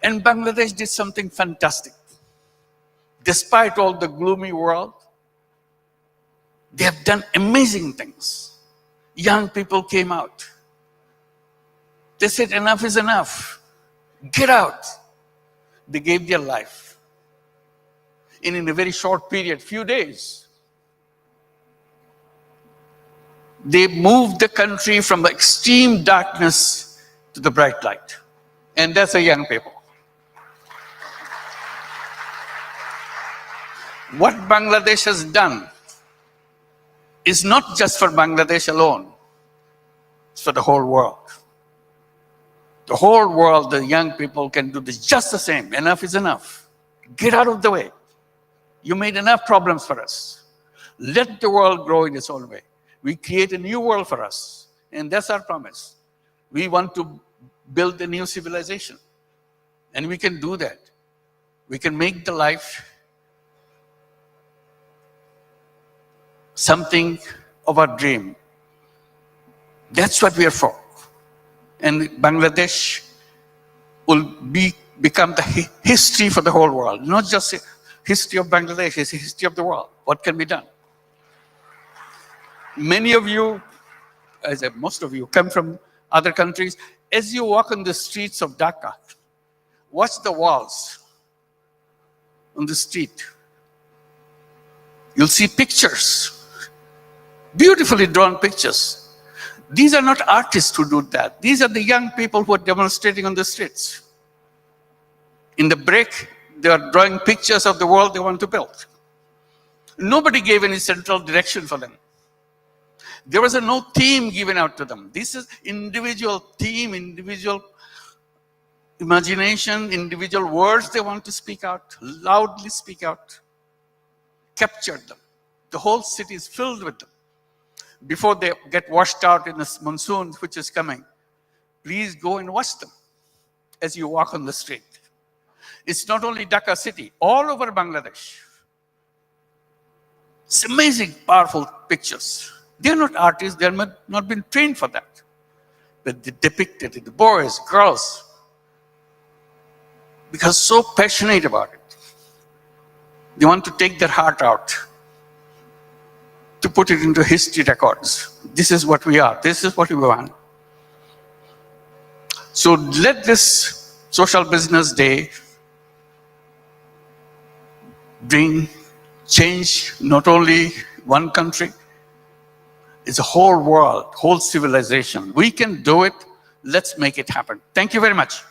And Bangladesh did something fantastic. Despite all the gloomy world, they have done amazing things. Young people came out. They said, enough is enough. Get out. They gave their life. And in a very short period, few days, they moved the country from the extreme darkness to the bright light. And that's the young people. What Bangladesh has done is not just for Bangladesh alone. It's for the whole world. The whole world, the young people can do this just the same. Enough is enough. Get out of the way. You made enough problems for us. Let the world grow in its own way. We create a new world for us. And that's our promise. We want to build a new civilization. And we can do that. We can make the life something of our dream. That's what we are for. And Bangladesh will become the history for the whole world. Not just a history of Bangladesh, it's a history of the world. What can be done? Many of you, most of you, come from other countries. As you walk on the streets of Dhaka, watch the walls on the street. You'll see pictures, beautifully drawn pictures. These are not artists who do that. These are the young people who are demonstrating on the streets. In the break, they are drawing pictures of the world they want to build. Nobody gave any central direction for them. There was no theme given out to them. This is individual theme, individual imagination, individual words they want to speak out, loudly speak out, capture them. The whole city is filled with them. Before they get washed out in this monsoon which is coming, please go and watch them as you walk on the street. It's not only Dhaka city, all over Bangladesh. It's amazing, powerful pictures. They're not artists, they're not been trained for that. But they depicted it, the boys, girls, because so passionate about it. They want to take their heart out to put it into history records. This is what we are, this is what we want. So let this Social Business Day bring change, not only one country, it's a whole world, whole civilization. We can do it. Let's make it happen. Thank you very much.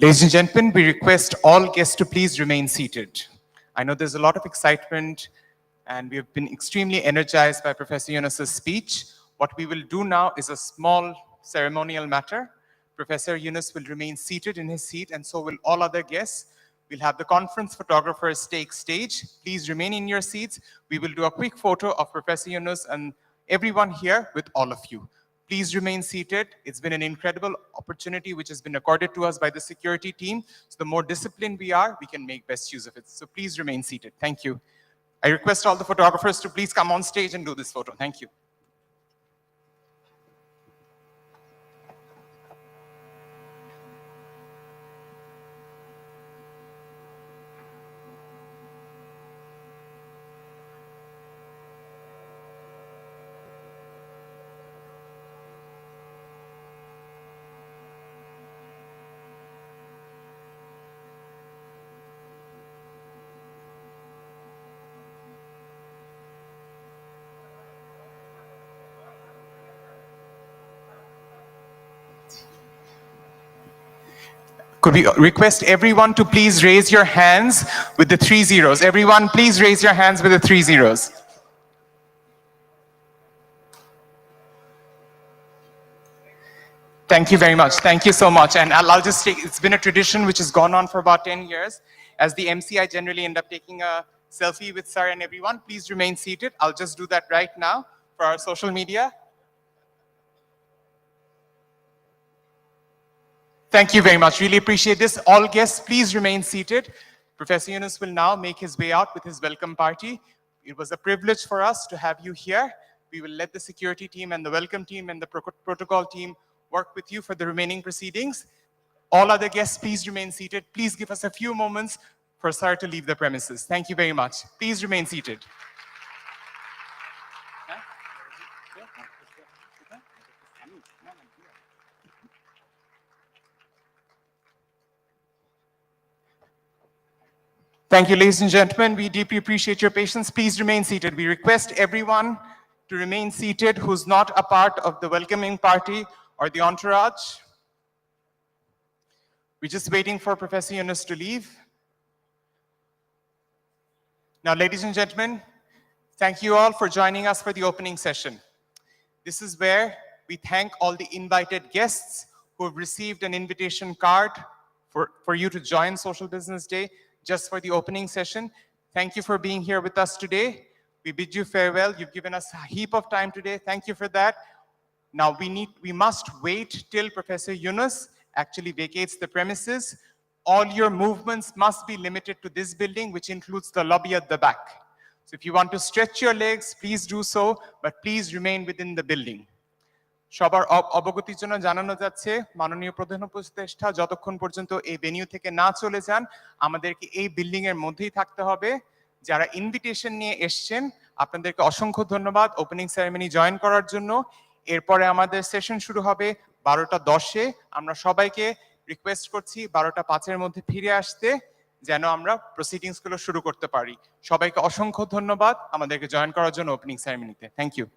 Ladies and gentlemen, we request all guests to please remain seated. I know there's a lot of excitement and we have been extremely energized by Professor Yunus's speech. What we will do now is a small ceremonial matter. Professor Yunus will remain seated in his seat and so will all other guests. We'll have the conference photographers take stage. Please remain in your seats. We will do a quick photo of Professor Yunus and everyone here with all of you. Please remain seated. It's been an incredible opportunity which has been accorded to us by the security team. So the more disciplined we are, we can make best use of it. So please remain seated. Thank you. I request all the photographers to please come on stage and do this photo. Thank you. Could we request everyone to please raise your hands with the 3 zeros? Everyone, please raise your hands with the 3 zeros. Thank you very much. Thank you so much. And I'll just take, it's been a tradition which has gone on for about 10 years. As the MC, I generally end up taking a selfie with Sir and everyone. Please remain seated. I'll just do that right now for our social media. Thank you very much. Really appreciate this. All guests, please remain seated. Professor Yunus will now make his way out with his welcome party. It was a privilege for us to have you here. We will let the security team and the welcome team and the protocol team work with you for the remaining proceedings. All other guests, please remain seated. Please give us a few moments for Sir to leave the premises. Thank you very much. Please remain seated. Thank you, ladies and gentlemen. We deeply appreciate your patience. Please remain seated. We request everyone to remain seated who's not a part of the welcoming party or the entourage. We're just waiting for Professor Yunus to leave. Now, ladies and gentlemen, thank you all for joining us for the opening session. This is where we thank all the invited guests who have received an invitation card for you to join Social Business Day just for the opening session. Thank you for being here with us today. We bid you farewell. You've given us a heap of time today. Thank you for that. Now we must wait till Professor Yunus actually vacates the premises. All your movements must be limited to this building, which includes the lobby at the back. So if you want to stretch your legs, please do so, but please remain within the building. সবার অবগতির জন্য জানানো যাচ্ছে মাননীয় প্রধান উপদেষ্টা যতক্ষণ পর্যন্ত এই ভেন্যু থেকে না চলে যান আমাদেরকে এই বিল্ডিং এর মধ্যেই থাকতে হবে। যারা ইনভিটেশন নিয়ে এসেছেন আপনাদেরকে অসংখ্য ধন্যবাদ ওপেনিং সেরেমনি জয়েন করার জন্য। এরপরে আমাদের সেশন শুরু হবে 12:10-এ। আমরা সবাইকে রিকোয়েস্ট করছি 12:05-এর মধ্যে ফিরে আসতে যেন আমরা প্রসিডিংস গুলো শুরু করতে পারি। সবাইকে অসংখ্য ধন্যবাদ আমাদেরকে জয়েন করার জন্য ওপেনিং সেরেমনিতে। Thank you.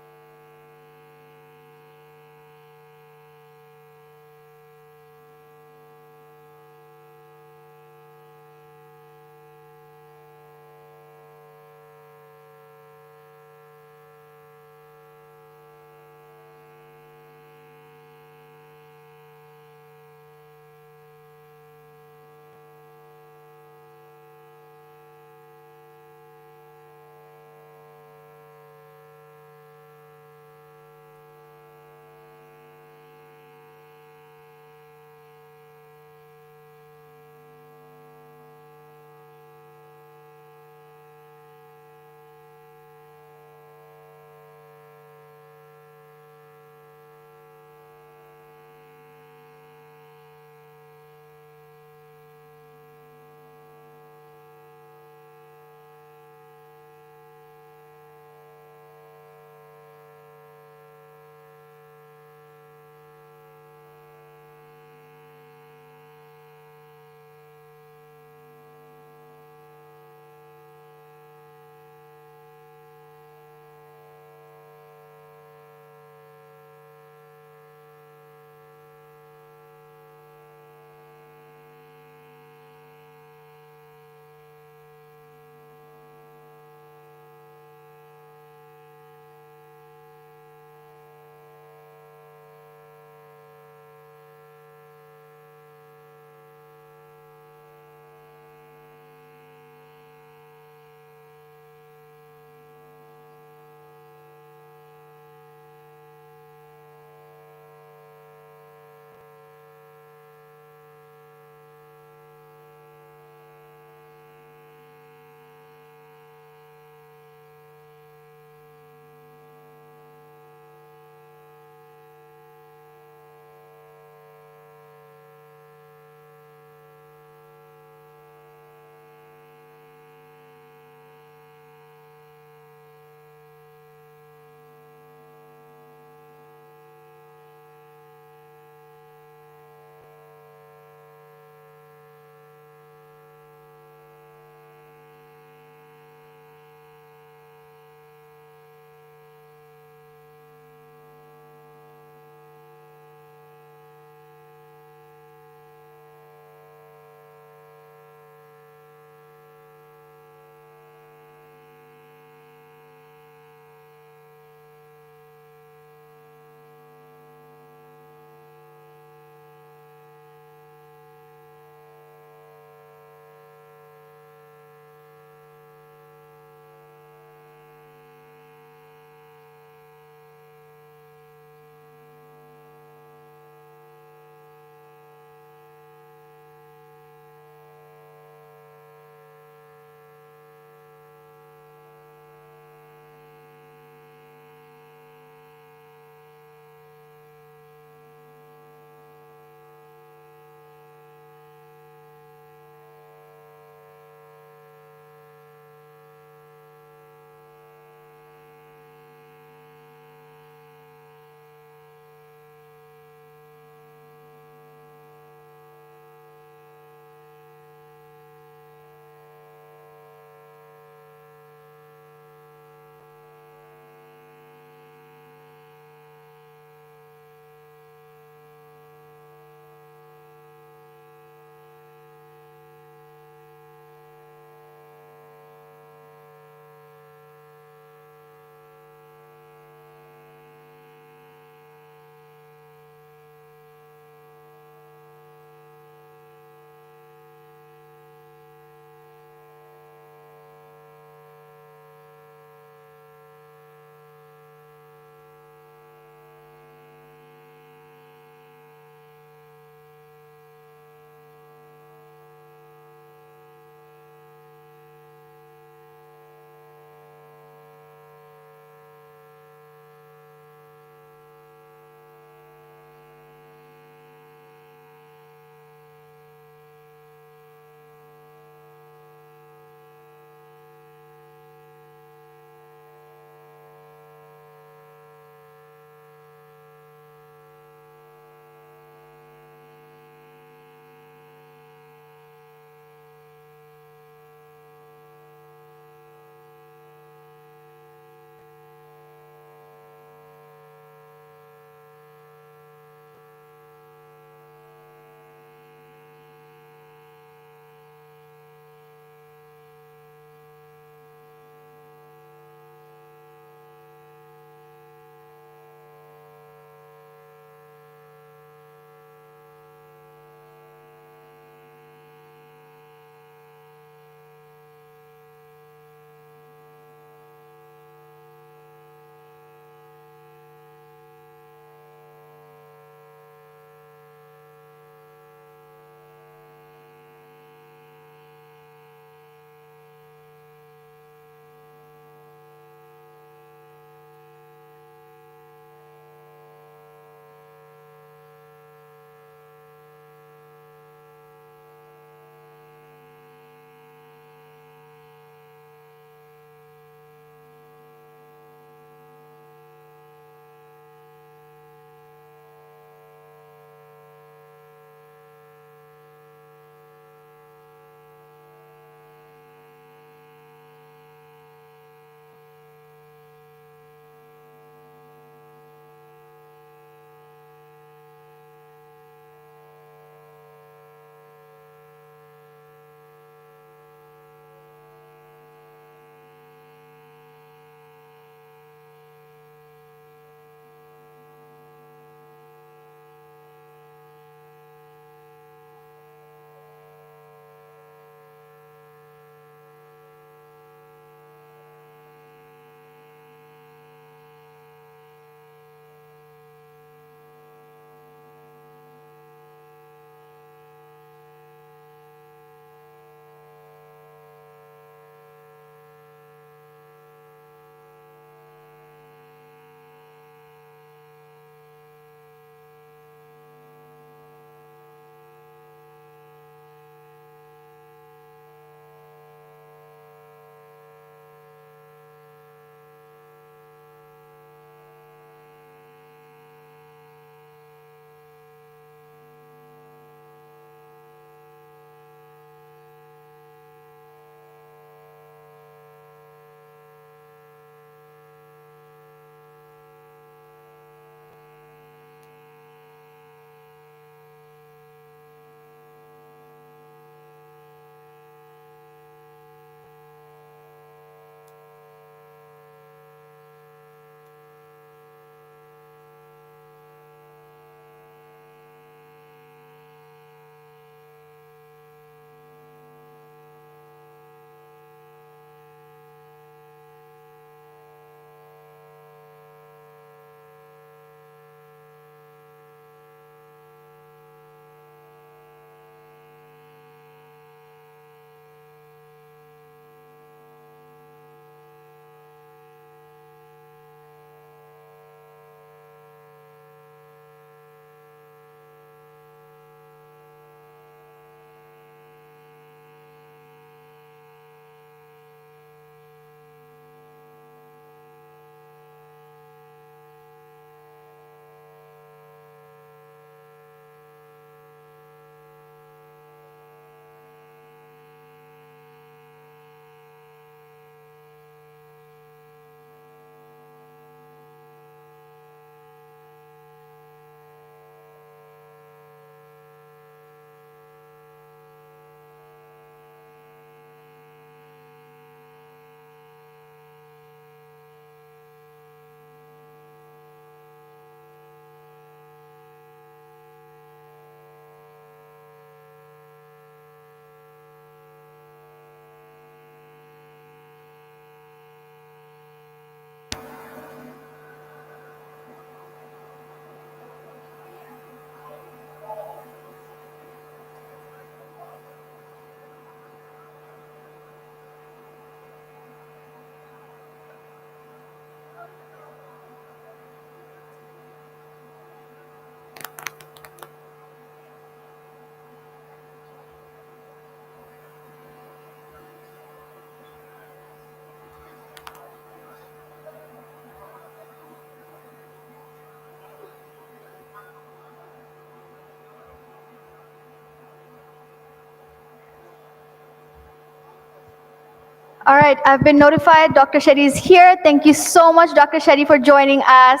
All right, I've been notified Dr. Shetty is here. Thank you so much, Dr. Shetty, for joining us.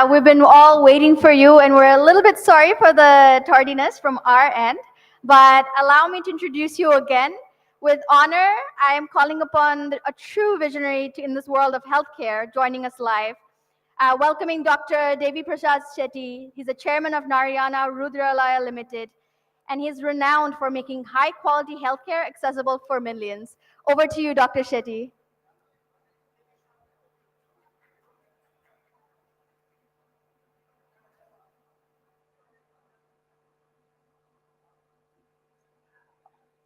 We've been all waiting for you, and we're a little bit sorry for the tardiness from our end. But allow me to introduce you again. With honor, I am calling upon a true visionary in this world of healthcare joining us live. Welcoming Dr. Devi Prasad Shetty. He's the chairman of Narayana Rudralaya Limited, and he is renowned for making high-quality healthcare accessible for millions. Over to you, Dr. Shetty.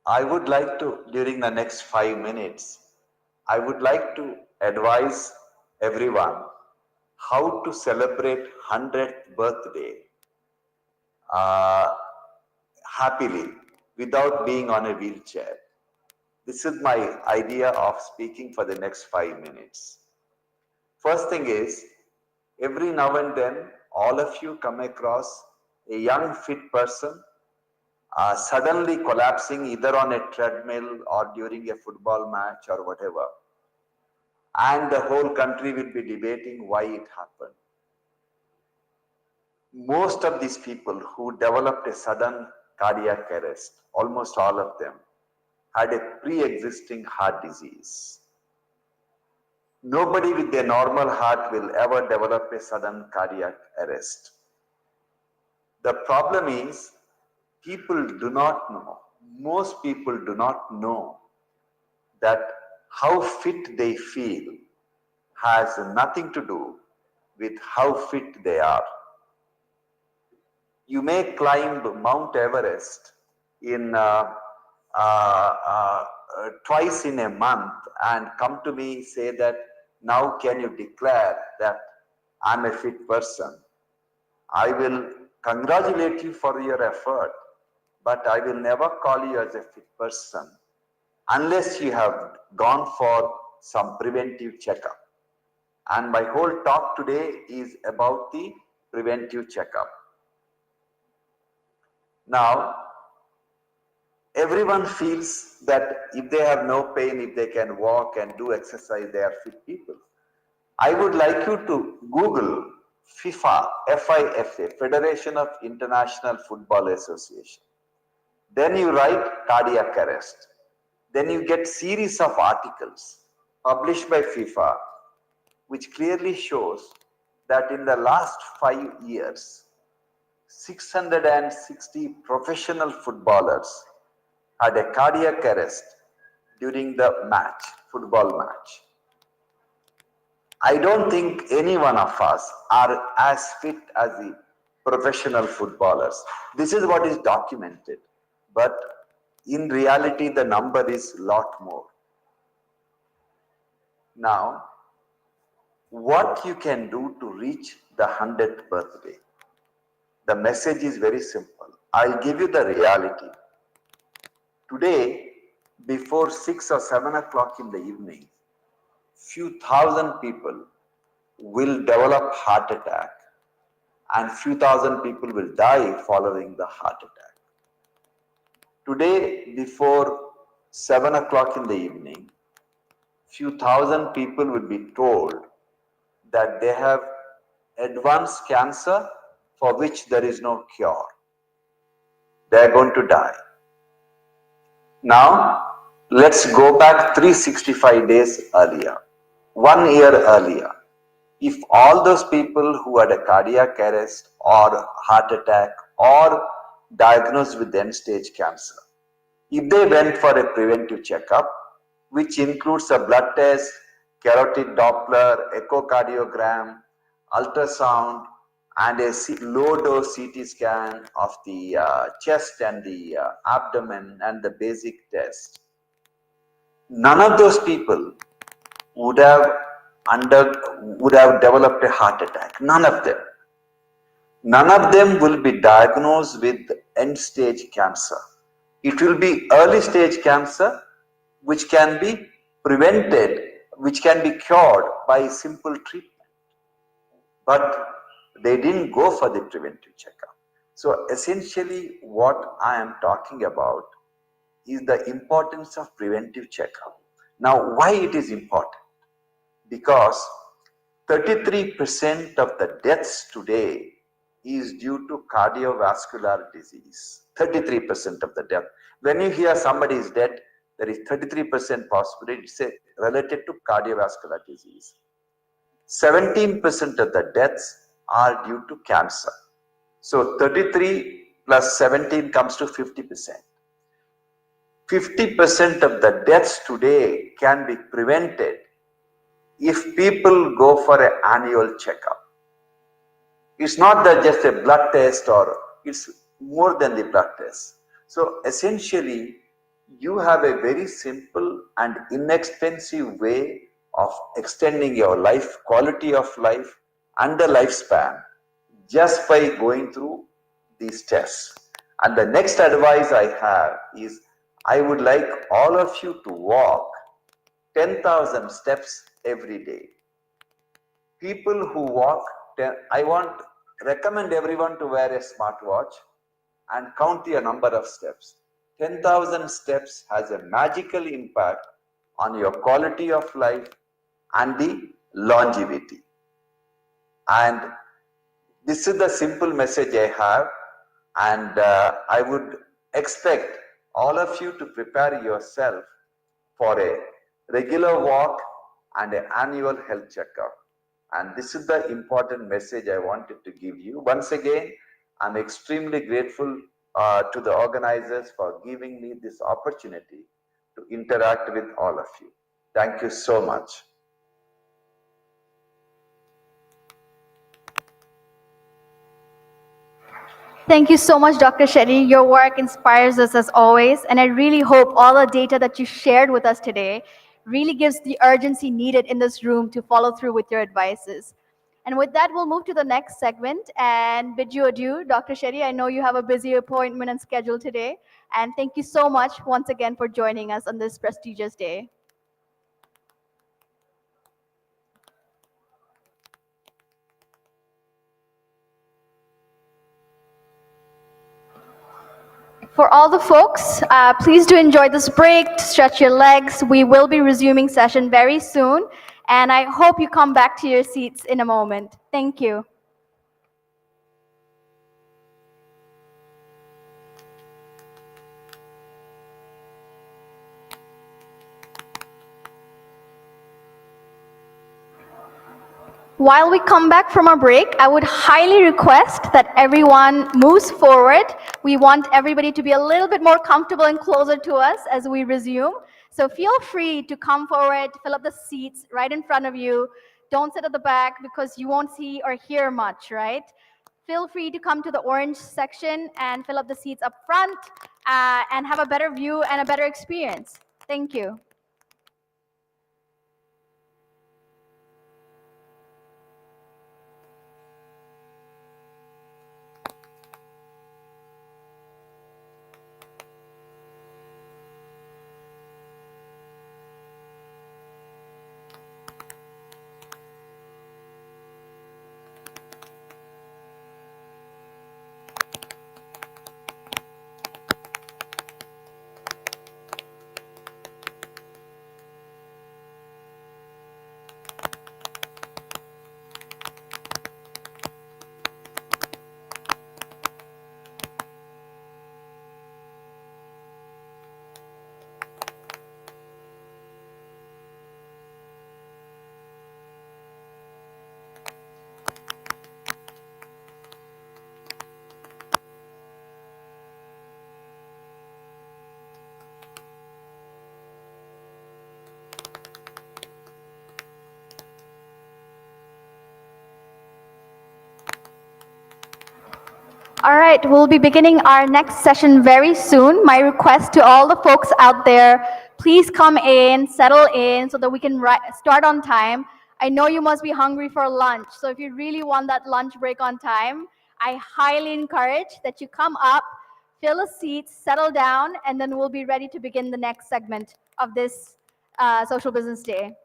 I would like to, during the next 5 minutes, I would like to advise everyone how to celebrate 100th birthday happily without being on a wheelchair. This is my idea of speaking for the next 5 minutes. First thing is, every now and then, all of you come across a young fit person suddenly collapsing either on a treadmill or during a football match or whatever. And the whole country will be debating why it happened. Most of these people who developed a sudden cardiac arrest, almost all of them, had a pre-existing heart disease. Nobody with a normal heart will ever develop a sudden cardiac arrest. The problem is, people do not know, most people do not know that how fit they feel has nothing to do with how fit they are. You may climb Mount Everest in twice in a month and come to me say that, now can you declare that I'm a fit person? I will congratulate you for your effort, but I will never call you as a fit person unless you have gone for some preventive checkup. And my whole talk today is about the preventive checkup. Now, everyone feels that if they have no pain, if they can walk and do exercise, they are fit people. I would like you to Google FIFA, FIFA, Federation of International Football Association. Then you write cardiac arrest. Then you get series of articles published by FIFA, which clearly shows that in the last 5 years, 660 professional footballers had a cardiac arrest during the match, football match. I don't think any one of us are as fit as the professional footballers. This is what is documented, but in reality, the number is a lot more. Now, what you can do to reach the 100th birthday? The message is very simple. I'll give you the reality. Today, before 6 or 7 o'clock in the evening, few thousand people will develop heart attack and few thousand people will die following the heart attack. Today, before 7 o'clock in the evening, few thousand people will be told that they have advanced cancer for which there is no cure. They are going to die. Now, let's go back 365 days earlier, 1 year earlier. If all those people who had a cardiac arrest or heart attack or diagnosed with end-stage cancer, if they went for a preventive checkup, which includes a blood test, carotid Doppler, echocardiogram, ultrasound, and a low-dose CT scan of the chest and the abdomen and the basic test, none of those people would have developed a heart attack. None of them. None of them will be diagnosed with end-stage cancer. It will be early-stage cancer, which can be prevented, which can be cured by simple treatment. But they didn't go for the preventive checkup. So essentially what I am talking about is the importance of preventive checkup. Now, why it is important? Because 33% of the deaths today is due to cardiovascular disease. 33% of the death. When you hear somebody is dead, there is 33% possibility it's related to cardiovascular disease. 17% of the deaths are due to cancer. So 33 plus 17 comes to 50%. 50% of the deaths today can be prevented if people go for an annual checkup. It's not that just a blood test, or it's more than the blood test. So essentially, you have a very simple and inexpensive way of extending your life, quality of life, and the lifespan just by going through these tests. And the next advice I have is, I would like all of you to walk 10,000 steps every day. People who walk, recommend everyone to wear a smartwatch and count your number of steps. 10,000 steps has a magical impact on your quality of life and the longevity. And this is the simple message I have, and I would expect all of you to prepare yourself for a regular walk and an annual health checkup. And this is the important message I wanted to give you. Once again, I'm extremely grateful to the organizers for giving me this opportunity to interact with all of you. Thank you so much. Thank you so much, Dr. Shetty. Your work inspires us as always, and I really hope all the data that you shared with us today really gives the urgency needed in this room to follow through with your advices. And with that, we'll move to the next segment and bid you adieu. Dr. Shetty, I know you have a busy appointment and schedule today, and thank you so much once again for joining us on this prestigious day. For all the folks, please do enjoy this break, stretch your legs. We will be resuming session very soon, and I hope you come back to your seats in a moment. Thank you. While we come back from our break, I would highly request that everyone moves forward. We want everybody to be a little bit more comfortable and closer to us as we resume. So feel free to come forward, fill up the seats right in front of you. Don't sit at the back because you won't see or hear much, right? Feel free to come to the orange section and fill up the seats up front and have a better view and a better experience. Thank you. All right, we'll be beginning our next session very soon. My request to all the folks out there, please come in, settle in so that we can start on time. I know you must be hungry for lunch, so if you really want that lunch break on time, I highly encourage that you come up, fill a seat, settle down, and then we'll be ready to begin the next segment of this Social Business Day.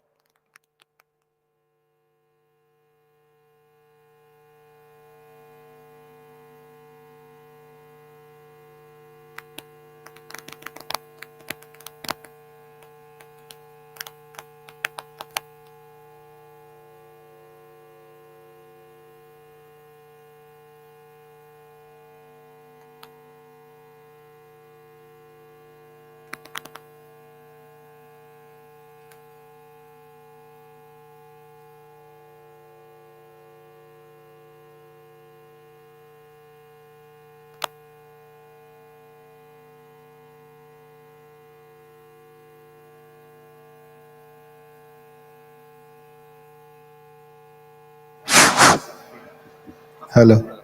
Hello.